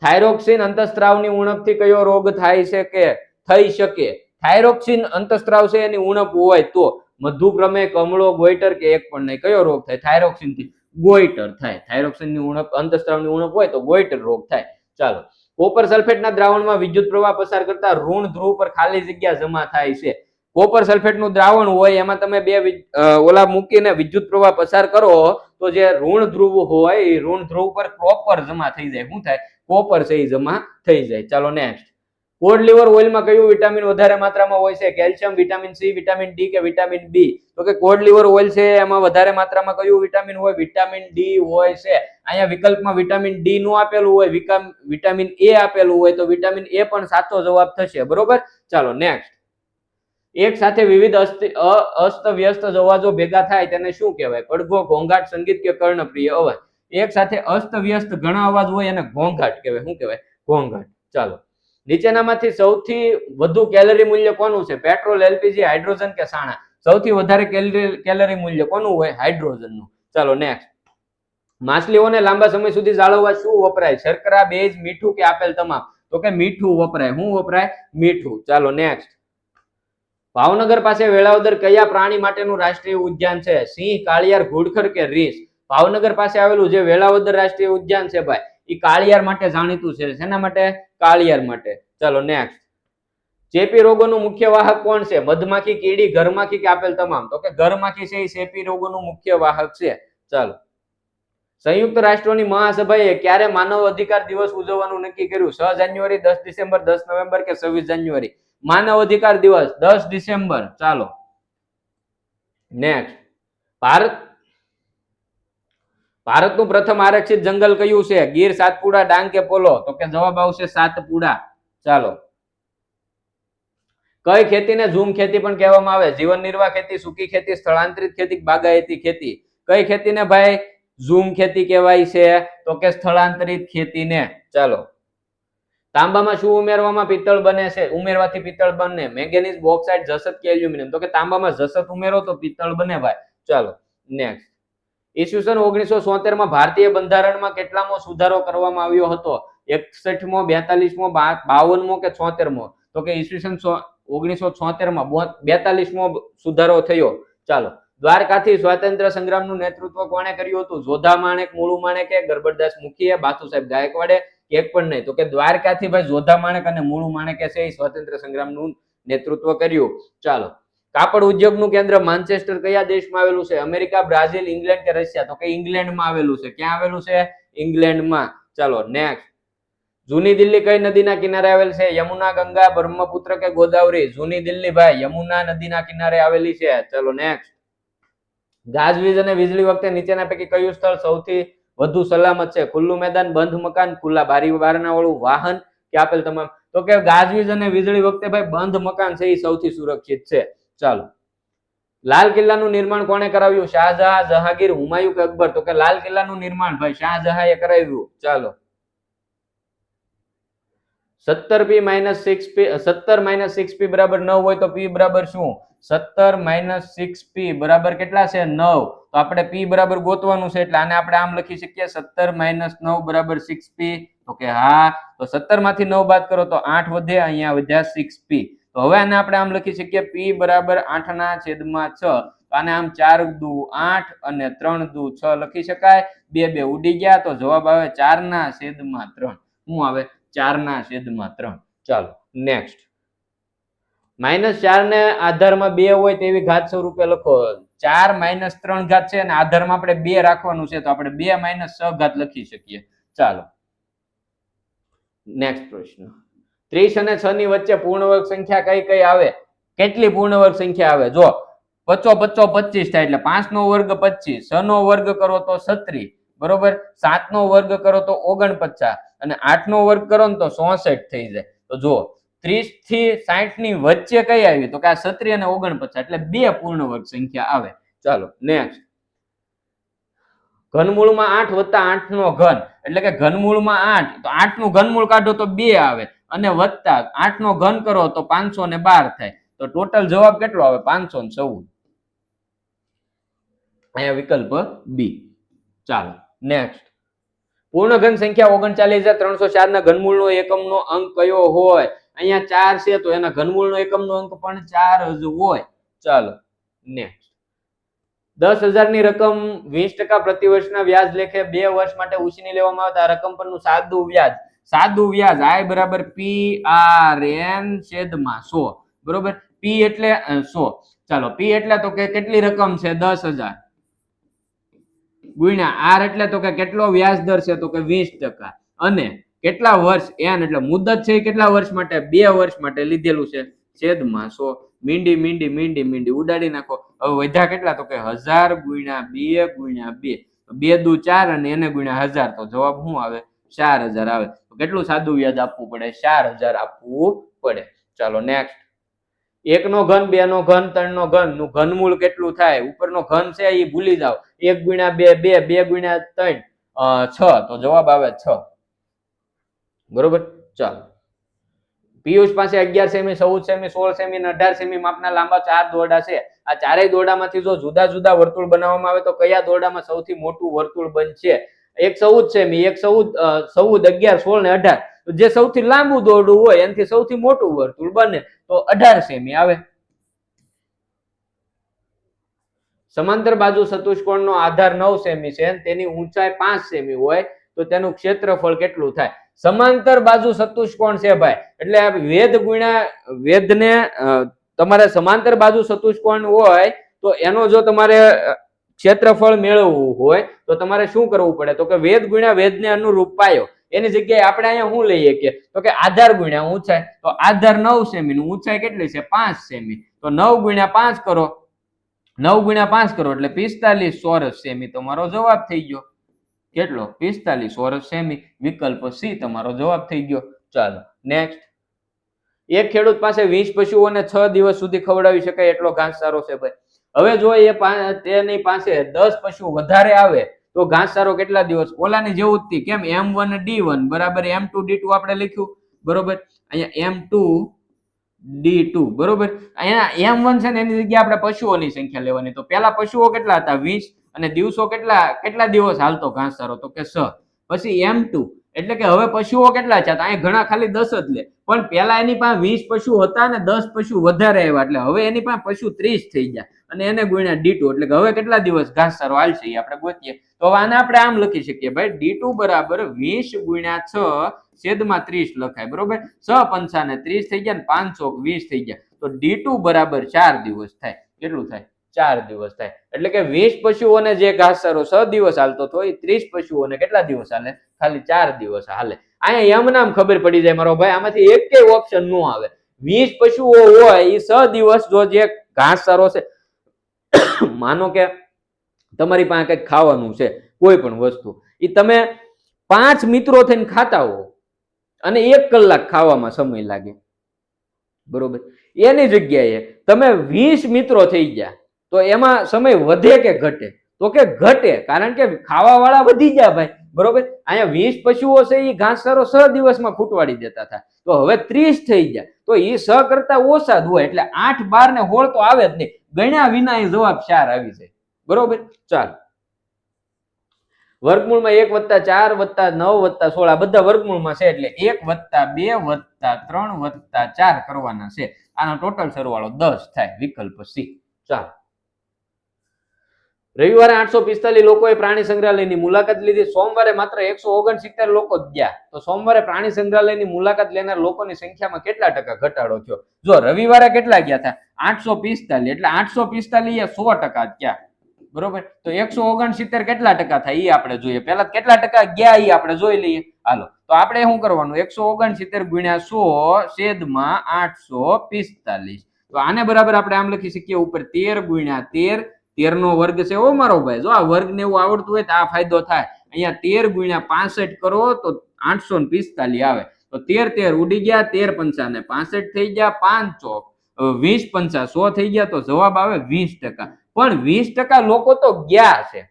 થાઇરોક્સિન અંતસ્ત્રાવની ઉણપથી કયો રોગ થાય છે કે થઈ શકે? થાઇરોક્સિન અંતસ્ત્રાવ છે એની ઉણપ હોય તો મધુપ્રમેહ, કમળો, ગોઈટર કે એક પણ નહીં? કયો રોગ થાય થાઇરોક્સિન થી? ગોઈટર થાય. થાઇરોક્સિનની ઉણપ, અંતસ્ત્રાવની ઉણપ હોય તો ગોઈટર રોગ થાય. ચાલો. કોપર સલ્ફેટના દ્રાવણમાં વિદ્યુત પ્રવાહ પસાર કરતા ઋણ ધ્રુવ પર ખાલી જગ્યા જમા થાય છે. કોપર સલ્ફેટનું દ્રાવણ હોય એમાં તમે બે ઓલા મૂકીને વિદ્યુત પ્રવાહ પસાર કરો તો જે ઋણ ધ્રુવ હોય એ ઋણ ધ્રુવ પર કોપર જમા થઈ જાય. શું થાય? કોપર છે એ જમા થઈ જાય. ચાલો નેક્સ્ટ. કોડ લીવર ઓઇલમાં કયું વિટામિન વધારે માત્રામાં હોય છે? Calcium, vitamin C, vitamin D કે વિટામિન બી? તો કે કોડ લીવર ઓઇલ છે એમાં વધારે માત્રામાં કયું વિટામિન હોય? વિટામિન ડી હોય છે. અહીંયા વિકલ્પમાં વિટામિન ડી નું આપેલું હોય, વિટામિન એ આપેલું હોય તો વિટામિન એ પણ સાચો જવાબ થશે. બરોબર. ચાલો નેક્સ્ટ. એક સાથે વિવિધ અસ્તવ્યસ્ત અવાજો ભેગા થાય તેને શું કહેવાય? પડઘો, ઘોંઘાટ, સંગીત કે કર્ણપ્રિય અવાજ? એક સાથે અસ્તવ્યસ્ત ઘણા અવાજ હોય એને ઘોંઘાટ કહેવાય. શું કહેવાય? ઘોંઘાટ. ચાલો. નીચેનામાંથી સૌથી વધુ કેલરી મૂલ્ય કોનું છે? પેટ્રોલ, એલપીજી, હાઇડ્રોજન કે સાણા? સૌથી વધારે કેલરી મૂલ્ય કોનું હોય? હાઇડ્રોજનનું. ચાલો નેક્સ્ટ. માછલીઓને લાંબા સમય સુધી જાળવવા શું વપરાય? શર્કરા, બેઝ, મીઠું કે આપેલ તમામ? તો કે મીઠું વપરાય. શું વપરાય? મીઠું. ચાલો નેક્સ્ટ. ભાવનગર પાસે વેળાવદર કયા પ્રાણી માટેનું રાષ્ટ્રીય ઉદ્યાન છે? સિંહ, કાળિયાર, ઘુડખર કે રીંછ? ભાવનગર પાસે આવેલું જે વેળાવદર રાષ્ટ્રીય ઉદ્યાન છે ભાઈ એ કાળિયાર માટે જાણીતું છે. શેના માટે? કાળિયાર માટે. ચાલો નેક્સ્ટ. ચેપી રોગોનું મુખ્ય વાહક કોણ છે? મધમાખી, કીડી, ઘરમાખી કે આપેલ તમામ? તો કે ઘરમાખી છે એ ચેપી રોગોનું મુખ્ય વાહક છે. ચાલો. સંયુક્ત રાષ્ટ્રોની મહાસભાએ ક્યારે માનવ અધિકાર દિવસ ઉજવવાનું નક્કી કર્યું? 6 જાન્યુઆરી, 10 ડિસેમ્બર, 10 નવેમ્બર કે 26 જાન્યુઆરી? માનવ અધિકાર દિવસ 10 ડિસેમ્બર. ચાલો નેક્સ્ટ. ભારતનું પ્રથમ આરક્ષિત જંગલ કયું છે? ગીર, સાતપુડા, ડાંગ કે પોલો? તો કે જવાબ આવશે સાતપુડા. ચાલો. કઈ ખેતીને ઝૂમ ખેતી પણ કહેવામાં આવે? જીવન નિર્વાહ ખેતી, સૂકી ખેતી, સ્થળાંતરિત ખેતી, બાગાયતી ખેતી? કઈ ખેતીને ભાઈ ઝૂમ ખેતી કહેવાય છે તો કે સ્થળાંતરિત ખેતીને. ચાલો, તાંબામાં શું ઉમેરવામાં પિત્તળ બને છે? ઉમેરવાથી પિત્તળ બને. મેંગેનીઝ, બોક્સાઇટ, જસત કે એલ્યુમિનિયમ? તો કે તાંબામાં જસત ઉમેરો તો પિત્તળ બને ભાઈ. ચાલો નેક્સ્ટ. ઈસવીસન 1976 માં ભારતીય બંધારણમાં કેટલામો સુધારો કરવામાં આવ્યો હતો? 61મો, 42મો, 52મો કે 76મો? તો કે ઈસવીસન 1976 માં 42મો સુધારો થયો. ચાલો, દ્વારકાથી સ્વાતંત્ર્ય સંગ્રામનું નેતૃત્વ કોણે કર્યું હતું? જોધા માણેક, મુળુ માણેકે, ગરબડદાસ મુખીએ, બાથુ સાહેબ ગાયકવાડે? એક પણ નહીં. તો કે દ્વારકાથી ભાઈ જોધા માણેક અને મુળુ માણેકે છે એ સ્વાતંત્ર્ય સંગ્રામનું નેતૃત્વ કર્યું. ચાલો, કાપડ ઉદ્યોગનું કેન્દ્ર માન્ચેસ્ટર કયા દેશમાં આવેલું છે? અમેરિકા, બ્રાઝિલ, ઇંગ્લેન્ડ કે રશિયા? તો કે ઇંગ્લેન્ડમાં આવેલું છે. ક્યાં આવેલું છે? ઇંગ્લેન્ડમાં. ચાલો નેક્સ્ટ. જૂની દિલ્હી કઈ નદીના કિનારે આવેલ છે? યમુના, ગંગા, બ્રહ્મપુત્ર કે ગોદાવરી? જૂની દિલ્હી ભાઈ યમુના નદીના કિનારે આવેલી છે. ચાલો નેક્સ્ટ. ગાજવીજ અને વીજળી વખતે નીચેના પૈકી કયું સ્થળ સૌથી વધુ સલામત છે? ખુલ્લું મેદાન, બંધ મકાન, ખુલ્લા બારી બારણા વાળું વાહન કે આપેલ તમામ? તો કે ગાજવીજ અને વીજળી વખતે ભાઈ બંધ મકાન છે એ સૌથી સુરક્ષિત છે. ચાલો, લાલ કિલ્લાનું નિર્માણ કોણે કરાવ્યું? શાહજહાં, જહાંગીર, હુમાયુ કે અકબર? તો કે લાલ કિલ્લાનું નિર્માણ ભાઈ શાહજહાંએ કરાવ્યું. ચાલો, 17p - 6p 17 - 6p બરાબર 9 હોય તો p બરાબર શું? 17 - 6p બરાબર કેટલા છે? 9. તો આપણે p બરાબર ગોતવાનું છે એટલે આને આપણે આમ લખી શકીએ 17 - 9 બરાબર 6p. તો કે હા. તો 17 માંથી 9 બાદ કરો તો 8 વધે, અહીંયા વધ્યા 6p. તો હવે આને આપણે આમ લખી શકીએ p બરાબર 8/6. આને આમ 4 દુ 8 અને 3 દુ 6 લખી શકાય. 2 2 ઉડી ગયા તો જવાબ આવે 4/3. શું આવે? 4/3. ચાલો નેક્સ્ટ. -4 ને આધારમાં 2 હોય તેવી ઘાત સ્વરૂપે લખો. 4 - 3 ઘાત છે અને આધારમાં આપણે 2 રાખવાનું છે તો આપણે 2 - 6 ઘાત લખી શકીએ. ચાલો નેક્સ્ટ પ્રશ્ન. 30 અને 6 ની વચ્ચે પૂર્ણ વર્ગ સંખ્યા કઈ કઈ આવે? કેટલી પૂર્ણ વર્ગ સંખ્યા આવે? જો 55 25 થાય એટલે 5 નો વર્ગ 25, 6 નો વર્ગ કરો તો 36, બરોબર, 7 નો વર્ગ કરો તો 49 અને 8 નો વર્ગ કરો ને તો 64 થઈ જાય. તો જો 30 થી 60 ની વચ્ચે કઈ આવી? તો કે આ 36 અને 49 એટલે 2 પૂર્ણ વર્ગ સંખ્યા આવે. ચાલો નેક્સ્ટ. ઘનમૂળમાં 8 વત્તા 8 નો ઘન એટલે કે ઘનમૂળમાં 8 તો 8 નું ઘનમૂળ કાઢો તો 2 આવે અને વત્તા 8 નો ઘન કરો તો 512 થાય. તો ટોટલ જવાબ કેટલો આવે? 514. અહીંયા વિકલ્પ બી. ચાલો નેક્સ્ટ. પૂર્ણ ઘન સંખ્યા 39,304 ના ઘનમૂળનો એકમનો અંક કયો હોય? અહીંયા 4 છે તો એના ઘનમૂળનો એકમનો અંક પણ 4 જ હોય. ચાલો નેક્સ્ટ. 10,000 ની રકમ 20% પ્રતિ વર્ષના વ્યાજ લેખે 2 વર્ષ માટે ઉછીની લેવામાં આવે તો આ રકમ પરનું સાદું વ્યાજ I બરાબર PRN છેદમાં 100, બરોબર. P એટલે 100. ચાલો P એટલે તો કે કેટલી રકમ છે? 10,000 ગુણ્યા R એટલે તો કે કેટલો વ્યાજ દર છે? તો કે 20% અને કેટલા વર્ષ? n એટલે મુદત છે કેટલા વર્ષ માટે? 2 વર્ષ માટે લીધેલું છે છેદમાં 100. મીંડી ઉડાડી નાખો. હવે વધ્યા કેટલા? તો કે 1000 ગુણ્યા 2 ગુણ્યા 2, 2 દુ 4 અને એને ગુણ્યા 1000 તો જવાબ શું આવે? 4000 આવે. તો કેટલું સાદું વ્યાજ આપવું પડે? 4000 આપવું પડે. ચાલો નેક્સ્ટ. 1 નો ઘન, 2 નો ઘન, 3 નો ઘન નું ઘનમૂળ કેટલું થાય? ઉપરનો ઘન છે એ ભૂલી જાઓ. 1 ગુણ્યા 2 2, 2 ગુણ્યા 3 6 તો જવાબ આવે 6, બરોબર. ચાલો. પિયુષ પાસે 11 સેમી, 14 સેમી, 16 સેમી અને 18 સેમી માપના લાંબા 4 દોરડા છે. આ ચારેય દોરડામાંથી જો જુદા જુદા વર્તુળ બનાવવામાં આવે તો કયા દોરડામાં સૌથી મોટું વર્તુળ બનશે? એક 14 સેમી, એક 14, 11, 16 ને 18. જે સૌથી લાંબુ દોરડું હોય એનાથી સૌથી મોટું વર્તુળ બને તો 18 સેમી આવે. સમાંતર બાજુ ચતુષ્કોણનો આધાર 9 સેમી છે તેની ઊંચાઈ 5 સેમી હોય તો તેનું ક્ષેત્રફળ કેટલું થાય? સમાંતર બાજુ ચતુષ્કોણ છે ભાઈ એટલે વેધ ગુણ્યા વેધને તમારે સમાંતર બાજુ ચતુષ્કોણ હોય તો એનો જો તમારે ક્ષેત્રફળ મેળવવું હોય તો તમારે શું કરવું પડે? તો કે વેધ ગુણ્યા વેધને અનુરૂપ પાયો. એની જગ્યાએ આપણે અહીંયા શું લઈએ કે તો કે આધાર ગુણ્યા ઊંચાઈ. તો આધાર 9 સેમી નું ઊંચાઈ કેટલી છે? 5 સેમી. તો 9 ગુણ્યા 5 કરો, 9 ગુણ્યા 5 કરો એટલે 45 ચોરસ સેમી તમારો જવાબ થઈ ગયો. કેટલો? 45 ચોરસ સેમી. વિકલ્પ સી તમારો જવાબ થઈ ગયો. ચાલો નેક્સ્ટ. એક ખેડૂત પાસે 20 પશુઓને 6 દિવસ સુધી ખવડાવી શકાય એટલો ઘાસચારો છે ભાઈ. હવે જો તેની પાસે 10 પશુ વધારે આવે તો ઘાસચારો કેટલા દિવસ? ઓલાની જેવું જ કેમ M1D1 બરાબર M2D2 આપણે લખ્યું બરોબર. અહીંયા M2D2 બરોબર. અહીંયા M1 છે ને એની જગ્યાએ આપણે પશુઓની સંખ્યા લેવાની. તો પેલા પશુઓ કેટલા હતા? 20 અને દિવસો કેટલા દિવસ હાલતો ઘાસચારો? તો કે 6. પછી M2 એટલે કે હવે પશુઓ કેટલા છે? અહીંયા ઘણા ખાલી 10 જ લે, પણ પેલા એની પાસે 20 પશુ હતા ને 10 પશુ વધારે આવ્યા એટલે હવે એની પાસે પશુ 30 થઈ ગયા અને એને ગુણ્યા D2 એટલે કે હવે કેટલા દિવસ ઘાસચારો હાલશે એ આપણે ગોતીએ. તો આને આપણે આમ લખી શકીએ ભાઈ D2 બરાબર 20 ગુણ્યા 6 છેદમાં 30 લખાય બરોબર. 6 પંચા ને 30 થઈ ગયા ને 520 થઈ ગયા. તો D2 બરાબર 4 દિવસ થાય. કેટલું થાય? 4 દિવસ થાય. એટલે કે 20 પશુઓને જે ઘાસચારો 6 દિવસ હાલતો હતો એ 30 પશુઓને કેટલા દિવસ હાલે? ખાલી 4 દિવસ હાલે. અહીંયા એમ નામ ખબર પડી જાય મારો ભાઈ, આમાંથી એકેય ઓપ્શન નો આવે. 20 પશુઓ હોય એ 6 દિવસ જો જે ઘાસચારો છે, માનો કે તમારી પાસે કંઈક ખાવાનું છે કોઈ પણ વસ્તુ, એ તમે 5 મિત્રો થઈને ખાતા હો અને 1 કલાક ખાવામાં સમય લાગે બરોબર. એની જગ્યાએ તમે 20 મિત્રો થઈ ગયા તો એમાં સમય વધે કે ઘટે? તો કે ઘટે, કારણ કે ખાવા વાળા વધી ગયા ભાઈ બરોબર. અહીંયા 20 પશુઓ છે એ ઘાસચારો 6 દિવસમાં ખૂટવાડી દેતા હતા, તો હવે 30 થઈ ગયા તો એ 6 કરતા ઓછા જ હોય એટલે 8, 12 ને 16 તો આવે જ નહીં. ગણ્યા વિના એ જવાબ 4 આવી જાય બરોબર. ચાલો, વર્ગમૂળમાં 1 + 4 + 9 + 16 આ બધા વર્ગમૂળમાં છે એટલે 1 + 2 + 3 + 4 કરવાના છે. આનો ટોટલ સરવાળો 10 થાય. વિકલ્પ સી. ચાલો, રવિવારે 845 લોકોએ પ્રાણી સંગ્રહાલયની મુલાકાત લીધી. સોમવારે માત્ર 169 લોકો જ ગયા. તો સોમવારે પ્રાણી સંગ્રહાલયની મુલાકાત લેનાર લોકોની સંખ્યામાં કેટલા ટકા ઘટાડો થયો? જો રવિવારે કેટલા ગયા હતા? 845 એટલે 845 એ 100% ગયા બરોબર. તો 169 કેટલા ટકા થાય એ આપણે જોઈએ. પહેલા કેટલા ટકા ગયા એ આપણે જોઈ લઈએ. હાલો, તો આપણે શું કરવાનું? 169 ગુણ્યા 100 છેદમાં 845. તો આને બરાબર આપણે આમ લખી શકીએ ઉપર 13 ગુણ્યા 13. 13 નો વર્ગ છે ઓ મારો ભાઈ. જો આ વર્ગ ને એવું આવડતું હોય તો આ ફાયદો થાય. અહીંયા 13 ગુણ્યા 65 કરો તો 845 આવે. તો 13 ઉડી ગયા, 13 પંચા ને 65 થઈ ગયા, 5 ચોક 20 પંચા 100 થઈ ગયા. તો જવાબ આવે 20%. પણ 20% લોકો તો ગયા છે.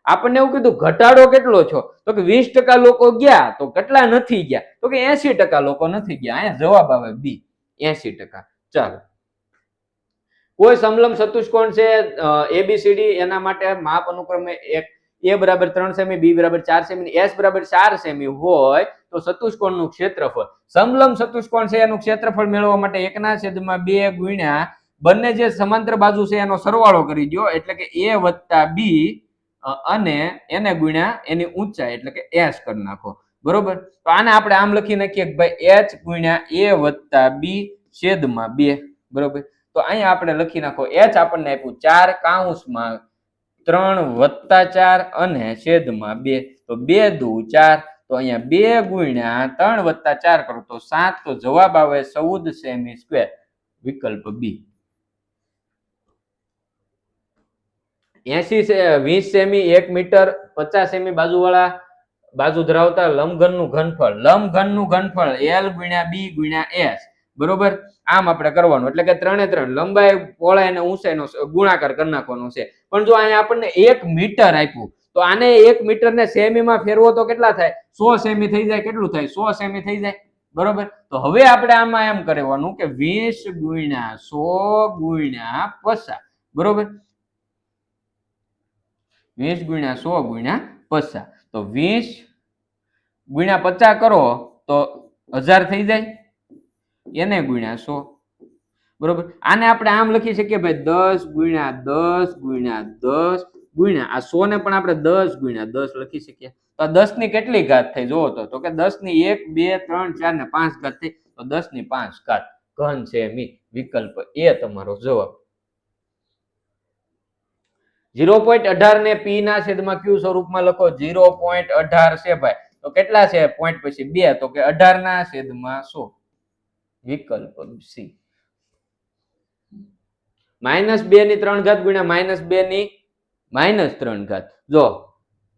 આપણને એવું કીધું ઘટાડો કેટલો છો? તો કે 20% લોકો ગયા. તો કેટલા નથી ગયા? તો કે 80% લોકો નથી ગયા. અહીંયા જવાબ આવે બી, 80%. ચાલો, કોઈ સમલંબ ચતુષ્કોણ છે ABCD, એના માટે માપ અનુક્રમે A બરાબર 3 સેમી, B બરાબર 4 સેમી, S બરાબર 4 સેમી હોય તો ચતુષ્કોણનું ક્ષેત્રફળ. સમલંબ ચતુષ્કોણ છે એનું ક્ષેત્રફળ મેળવવા માટે 1/2 ગુણ્યા બંને જે સમાંતર બાજુ છે એનો સરવાળો કરી દો એટલે કે A + B અને એને ગુણ્યા એની ઊંચાઈ એટલે કે S કરી નાખો બરોબર. તો આને આપણે આમ લખી નાખીએ કે ભાઈ H ગુણ્યા A + B છેદમાં 2 બરોબર. તો અહીંયા આપણે લખી નાખો H આપણને આપ્યું 4 કૌંસમાં 3 + 4 અને છેદમાં 2. તો 2 દુ 4. તો અહીંયા 2 ગુણ્યા 3 + 4 કરો તો 7. તો જવાબ આવે 14 સેમી સ્ક્વેર. વિકલ્પ બી. 20 સેમી 1 મીટર 50 સેમી બાજુ ધરાવતા લંબઘનનું ઘનફળ. લંબઘનનું ઘનફળ L ગુણ્યા B ગુણ્યા S બરોબર. આમ આપણે કરવાનું એટલે કે 3 3 લંબાઈ, પહોળાઈ અને ઊંચાઈનો ગુણાકાર કરી નાખવાનો છે. પણ જો અહીંયા આપણને 1 મીટર આપ્યું તો આને 1 મીટર ને સેમીમાં ફેરવો તો કેટલા થાય? 100 સેમી થઈ જાય. કેટલું થાય? 100 સેમી થઈ જાય બરોબર. તો હવે આપણે આમાં એમ કરવાનું કે 20 ગુણ્યા 100 ગુણ્યા 50 બરોબર. 20 ગુણ્યા 100 ગુણ્યા 50. તો 20 ગુણ્યા 50 કરો તો 1000 થઈ જાય. એને ગુણ્યા 100 બરોબર. આને આપણે આમ લખી શકીએ ભાઈ 10 ગુણ્યા 10 ગુણ્યા 10 ગુણ્યા આ 100 ને પણ આપણે 10 ગુણ્યા 10 લખી શકીએ. તો 10 ની કેટલી ઘાત થઈ જોવો તો કે 10 ની 1 2 3 4 ને 5 ઘાત થઈ. તો 10 ની 5 ઘાત ઘન સેમી. વિકલ્પ એ તમારો જવાબ. 0.18 ને p ના છેદમાં q સ્વરૂપમાં લખો. 0.18 છે ભાઈ તો કેટલા છે? પોઈન્ટ પછી 2 તો કે 18 ના છેદમાં 100. વિકલ્પ સી. -2 ની 3 ઘાત ગુણ્યા -2 ની -3 ઘાત. જો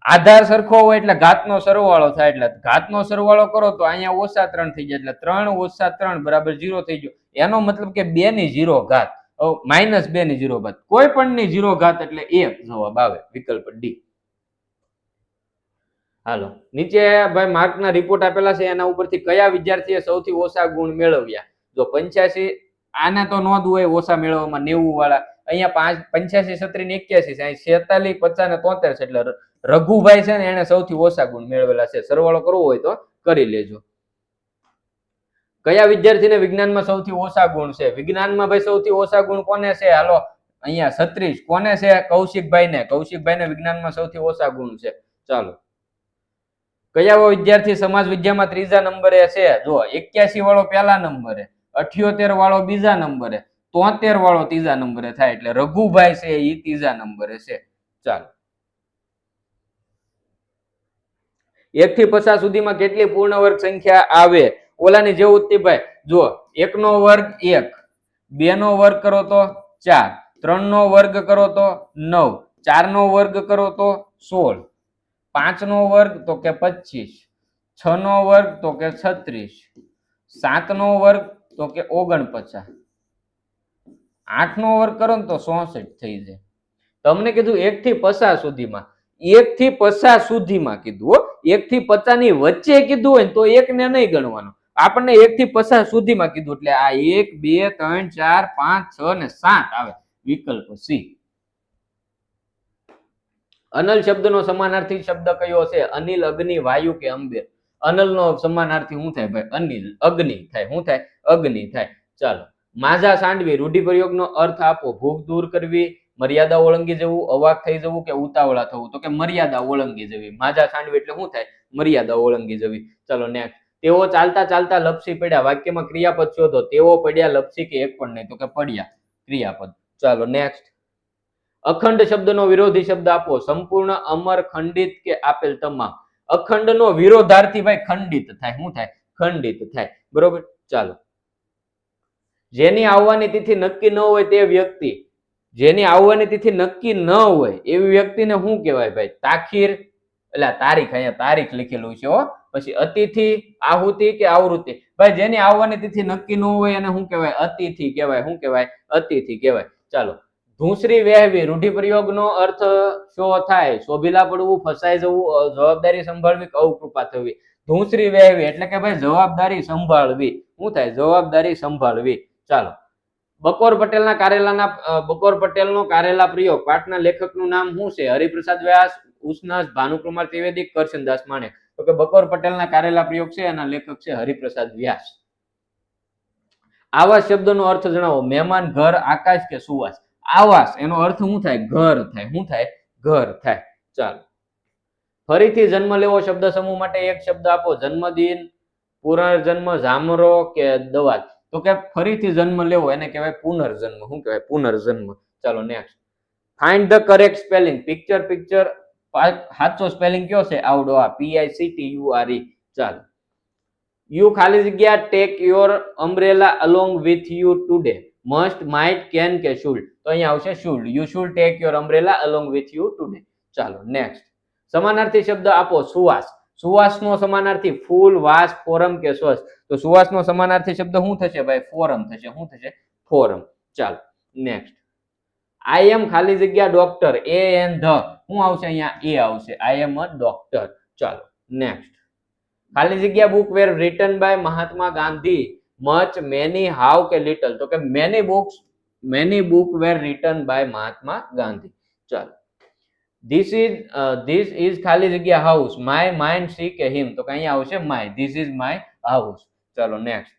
આધાર સરખો હોય એટલે ઘાતનો સરવાળો થાય એટલે ઘાતનો સરવાળો કરો તો અહીંયા -3 થઈ જાય એટલે 3 - 3 બરાબર 0 થઈ ગયો. એનો મતલબ કે 2 ની 0 ઘાત -2 ની 0 ઘાત કોઈ પણ ની 0 ઘાત એટલે 1 જવાબ આવે. વિકલ્પ ડી. હાલો, નીચે ભાઈ માર્કના રિપોર્ટ આપેલા છે, એના ઉપરથી કયા વિદ્યાર્થીએ સૌથી ઓછા ગુણ મેળવ્યા? જો 85, આને તો નોંધ હોય ઓછા મેળવવામાં, 90 વાળા. અહીંયા 85, 37 ને 81 છે, અહીં 46, 50 ને 73 છે. એટલે રઘુભાઈ છે ને એને સૌથી ઓછા ગુણ મેળવેલા છે. સરવાળો કરવો હોય તો કરી લેજો. કયા વિદ્યાર્થીને વિજ્ઞાનમાં સૌથી ઓછા ગુણ છે? વિજ્ઞાનમાં ભાઈ સૌથી ઓછા ગુણ કોને છે? હાલો, અહીંયા 36 કોને છે? કૌશિકભાઈને. કૌશિકભાઈને વિજ્ઞાનમાં સૌથી ઓછા ગુણ છે. ચાલો, કયા વિદ્યાર્થી સમાજ વિદ્યામાં ત્રીજા નંબરે છે? જો 81 વાળો પહેલા નંબરે, 78 વાળો બીજા નંબરે, 73 વાળો ત્રીજા નંબરે થાય. એટલે રઘુભાઈ છે એ ત્રીજા નંબરે છે. ચાલો, 1 થી 50 સુધીમાં કેટલી પૂર્ણ વર્ગ સંખ્યા આવે? ઓલાની જેવું જ ભાઈ. જો 1 નો વર્ગ 1, 2 નો વર્ગ કરો તો 4, 3 નો વર્ગ કરો તો 9, 4 નો વર્ગ કરો તો 16, 5 નો વર્ગ તો કે 25, 6 નો વર્ગ તો કે 36, 7 નો વર્ગ તો કે 49, 8 નો વર્ગ કરો ને તો 64 થઈ જાય. તમને કીધું 1 થી 50 સુધીમાં, 1 થી 50 સુધીમાં કીધું. 1 થી 50 ની વચ્ચે કીધું હોય તો 1 ને નહીં ગણવાનું. આપણને 1 થી 50 સુધીમાં કીધું એટલે આ 1, 2, 3, 4, 5, 6 ને 7 આવે. વિકલ્પ સી. અનલ શબ્દનો સમાનાર્થી શબ્દ કયો છે? અનિલ, અગ્નિ, વાયુ કે અંબેર? અનલનો સમાનાર્થી શું થાય ભાઈ? અનિલ. અગ્નિ થાય. શું થાય? અગ્નિ થાય. ચાલો, માઝા સાંડવી રૂઢિપ્રયોગનો અર્થ આપો. ભૂખ દૂર કરવી, મર્યાદા ઓળંગી જવું, અવાક થઈ જવું કે ઉતાવળા થવું? તો કે મર્યાદા ઓળંગી જવી. માઝા સાંડવી એટલે શું થાય? મર્યાદા ઓળંગી જવી. ચાલો નેક્સ્ટ. તેઓ ચાલતા ચાલતા લપસી પડ્યા. વાક્યમાં ક્રિયાપદ શોધો. તેઓ પડ્યા, લપસી કે એક પણ નહીં? તો કે પડ્યા, ક્રિયાપદ. ચાલો નેક્સ્ટ. અખંડ શબ્દનો વિરોધી શબ્દ આપો. સંપૂર્ણ, અમર, ખંડિત કે આપેલ તમામ? અખંડનો વિરોધાર્થી ભાઈ ખંડિત થાય. શું થાય? ખંડિત થાય. બરોબર. ચાલો, જેની આવવાની તિથિ નક્કી ન હોય તે વ્યક્તિ, જેની આવવાની તિથિ નક્કી ન હોય એવી વ્યક્તિને શું કહેવાય ભાઈ? તાખીર, એટલે તારીખ, અહીંયા તારીખ લખેલું છે હો. પછી અતિથિ, આહુતિ કે આવૃત્તિ? ભાઈ જેની આવવાની તિથિ નક્કી ન હોય એને શું કહેવાય? અતિથિ કહેવાય. શું કહેવાય? અતિથિ કહેવાય. ચાલો, ધૂસરી વહેવી રૂઢિપ્રયોગનો અર્થ શું થાય? શોભીલા પડવું, ફસાઈ જવું, જવાબદારી સંભાળવી કે અવકૃપા થવી? ધૂસરી વહેવી એટલે કે ભાઈ જવાબદારી સંભાળવી. શું થાય? જવાબદારી સંભાળવી. ચાલો, બકોર પટેલનો કારેલા પ્રયોગ પાઠના લેખકનું નામ શું છે? હરિપ્રસાદ વ્યાસ, ઉષ્ણસ, ભાનુકુમાર ત્રિવેદી, કરશનદાસ માણેક? તો કે બકોર પટેલના કારેલા પ્રયોગ છે એના લેખક છે હરિપ્રસાદ વ્યાસ. આવાસ શબ્દનો અર્થ જણાવો. મહેમાન, ઘર, આકાશ કે સુવાસ? આવાસ એનો અર્થ શું થાય? ઘર થાય. શું થાય? ઘર થાય. ચાલો, ફરીથી જન્મ લેવો શબ્દ સમૂહ માટે એક શબ્દ આપો. જન્મદિન, પુનર્જન્મ, જામરો કે દવા? તો કે ફરીથી જન્મ લેવો એને કહેવાય પુનર્જન્મ. શું કહેવાય? પુનર્જન્મ. ચાલો next. Find the correct spelling. Picture સાચો સ્પેલિંગ કયો છે? આવડો આ, PICTURE. ચાલો, યુ ખાલી જગ્યા take your umbrella along with you today. Must, might, can કે શુડ? તો અહીંયા આવશે should. You should take your umbrella along with you today. ચાલો નેક્સ્ટ. સમાનાર્થી શબ્દ આપો. સુવાસ. સુવાસનો સમાનાર્થી ફૂલ, વાસ, ફોરમ કે સ્વસ? તો સુવાસનો સમાનાર્થી શબ્દ શું થશે ભાઈ? ફોરમ થશે. શું થશે? ફોરમ. ચાલો નેક્સ્ટ. આઈ એમ ખાલી જગ્યા ડોક્ટર, AN ધ? શું આવશે અહીંયા? એ આવશે. I am a doctor. ચાલો નેક્સ્ટ. ખાલી જગ્યા book were written by Mahatma Gandhi. Much, many, how કે લિટલ? તો કે many book were written by Mahatma Gandhi. ચાલો, ધીસ ઇઝ ખાલી જગ્યા હાઉસ. માય, માઇન, સી કે હિમ? તો કે અહીંયા આવશે my. This is my house. ચાલો નેક્સ્ટ.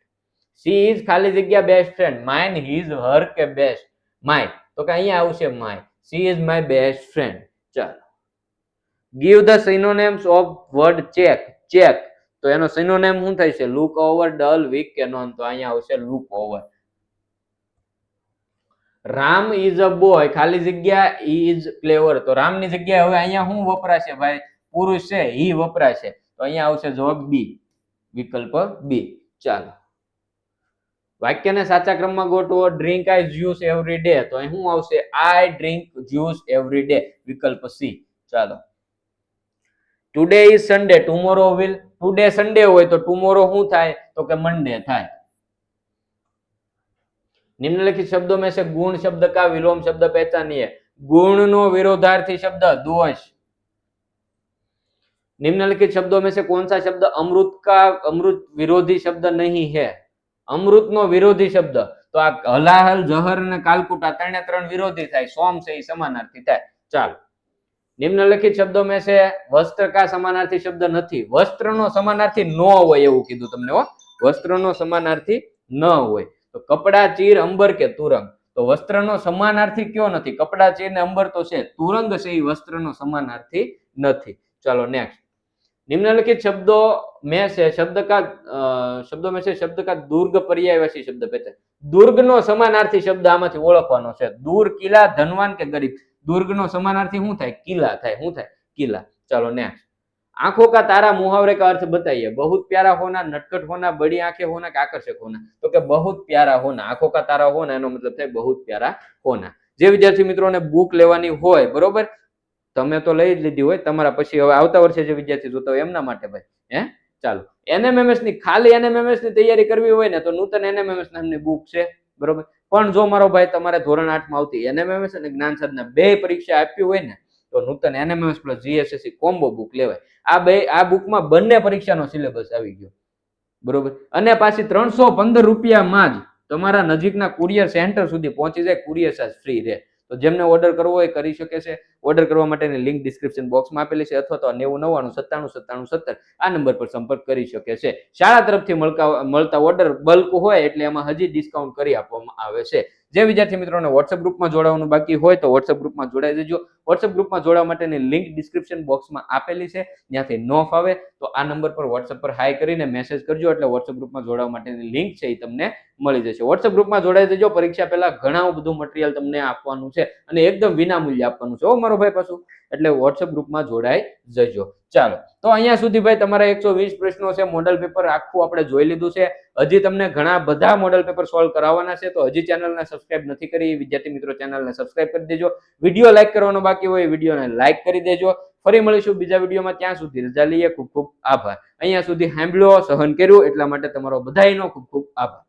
સી ઇઝ ખાલી જગ્યા best friend. Mine, his, her કે બેસ્ટ? માય. તો કે અહીંયા આવશે my. She is my best friend. ચાલો, give the synonyms of word check. Check તો એનો સિનોનિમ શું થાય છે? લુક ઓવર, ડલ, વીક કે નોન? તો અહીંયા આવશે look over. Ram is a boy ખાલી જગ્યા ઇઝ ક્લેવર? તો રામની જગ્યાએ હવે અહીંયા શું વપરાશે ભાઈ? પુરુષ છે, હી વપરાશે. તો અહીંયા આવશે જવાબ બી, વિકલ્પ બી. ચાલો, વાક્યને સાચા ક્રમમાં ગોઠવો. ડ્રિંક આઈ જ્યુસ એવરી ડે? તો અહીં શું આવશે? આઈ ડ્રિંક જ્યુસ એવરી ડે, વિકલ્પ સી. ચાલો, today is Sunday, tomorrow will? Today Sunday હોય તો ટુમોરો શું થાય? તો કે મંડે થાય. निम्नलिखित शब्दों में से गुण शब्द का विलोम शब्द पहचानिए. गुण नो विरोधार्थी शब्द दोष. निम्नलिखित शब्दों में से कौन सा शब्द अमृत विरोधी शब्द नहीं है? अमृतનો વિરોધી શબ્દ તો આ હલાહલ, જહર અને કાલકુટ આ ત્રણ વિરોધી થાય. સોમ છે એ સમાનાર્થી થાય. ચાલો, નિમ્નલિખિત શબ્દો में से વસ્ત્ર કા સમાનાર્થી શબ્દ નથી. વસ્ત્રનો સમાનાર્થી ન હોય એવું કીધું તમને હો. વસ્ત્રનો સમાનાર્થી ન હોય તો કપડા, ચીર, અંબર કે તુરંગ. તો વસ્ત્રનો સમાનાર્થી કયો નથી? કપડા, ચીર ને અંબર તો છે. તુરંગ છે એ વસ્ત્રનો સમાનાર્થી નથી. ચાલો નેક્સ્ટ. निम्नलिखित शब्दों में से शब्दों में से शब्द का दुर्ग पर्यायवाची शब्द पहचान. दुर्गનો સમાનાર્થી શબ્દ આમાંથી ઓળખવાનો છે. દૂર, કિલ્લા, ધનવાન કે ગરીબ. दुर्गનો સમાનાર્થી શું થાય? કિલ્લા થાય. શું થાય? કિલ્લા. ચાલો નેક્स्ट. आंखों का तारा मुहावरे का अर्थ बताइए. बहुत प्यारा होना, नटखट होना, बड़ी आंखें होना कि आकर्षक होना. तो कि बहुत प्यारा होना. आंखों का तारा होना એનો મતલબ થાય बहुत प्यारा होना. જે વિદ્યાર્થી મિત્રોને બુક લેવાની હોય બરોબર, તમે તો લઈ જ લીધી હોય, તમારા પછી હવે આવતા વર્ષે જે વિદ્યાર્થી જોતા હોય એમના માટે ભાઈ હે ચાલો એનએમએમએસ ની ખાલી એનએમએમએસ ની તૈયારી કરવી હોય ને તો નૂતન એનએમએમએસ નામની બુક છે બરોબર. પણ જો મારો ભાઈ તમારે ધોરણ 8 માં આવતી એનએમએમએસ અને જ્ઞાન સાધના બે પરીક્ષા આપી હોય ને તો નૂતન એનએમએમએસ પ્લસ જીએસએસસી કોમ્બો બુક લેવાય. આ બુકમાં બંને પરીક્ષાનો સિલેબસ આવી ગયો બરોબર. અને પાછી 315 રૂપિયામાં જ તમારા નજીકના કુરિયર સેન્ટર સુધી પહોંચી જાય. કુરિયર ચાર્જ ફ્રી રહે. તો જેમને ઓર્ડર કરવો હોય કરી શકે છે. ઓર્ડર કરવા માટેની લિંક ડિસ્ક્રિપ્શન બોક્સમાં આપેલી છે અથવા તો 9099979770 આ નંબર પર સંપર્ક કરી શકે છે. શાળા તરફથી મળતા ઓર્ડર બલ્ક હોય એટલે એમાં હજી ડિસ્કાઉન્ટ કરી આપવામાં આવે છે. જે વિદ્યાર્થી મિત્રોને વોટ્સએપ ગ્રુપમાં જોડાવાનું બાકી હોય તો વોટ્સએપ ગ્રુપમાં જોડાઈ જજો. વોટ્સએપ ગ્રુપમાં જોડાવા માટેની લિંક ડિસ્ક્રિપ્શન બોક્સમાં આપેલી છે. ત્યાંથી ન ફાવે તો આ નંબર પર વોટ્સએપ પર હાઈ કરીને મેસેજ કરજો એટલે વોટ્સએપ ગ્રુપમાં જોડાવા માટેની લિંક છે એ તમને મળી જશે. વોટ્સએપ ગ્રુપમાં જોડાઈ જજો. પરીક્ષા પહેલા ઘણા બધું મટીરિયલ તમને આપવાનું છે અને એકદમ વિનામૂલ્યે આપવાનું છે ઓ મારો ભાઈ પાછું. એટલે વોટ્સએપ ગ્રુપમાં જોડાઈ જજો. ચાલો તો અહીંયા સુધી ભાઈ તમારા 120 પ્રશ્નો છે. મોડલ પેપર આખું આપણે જોઈ લીધું છે. હજી તમને ઘણા બધા મોડલ પેપર સોલ્વ કરાવવાના છે. તો હજી ચેનલને સબસ્ક્રાઇબ નથી કરી વિદ્યાર્થી મિત્રો ચેનલને સબસ્ક્રાઇબ કરી દેજો. વિડીયો લાઈક કરવાનો બાકી હોય વિડીયોને લાઈક કરી દેજો. ફરી મળીશું બીજા વિડીયોમાં. ત્યાં સુધી રજા લઈએ. ખૂબ ખૂબ આભાર. અહીંયા સુધી સાંભળ્યો સહન કર્યું એટલા માટે તમારો બધાયનો ખૂબ ખૂબ આભાર.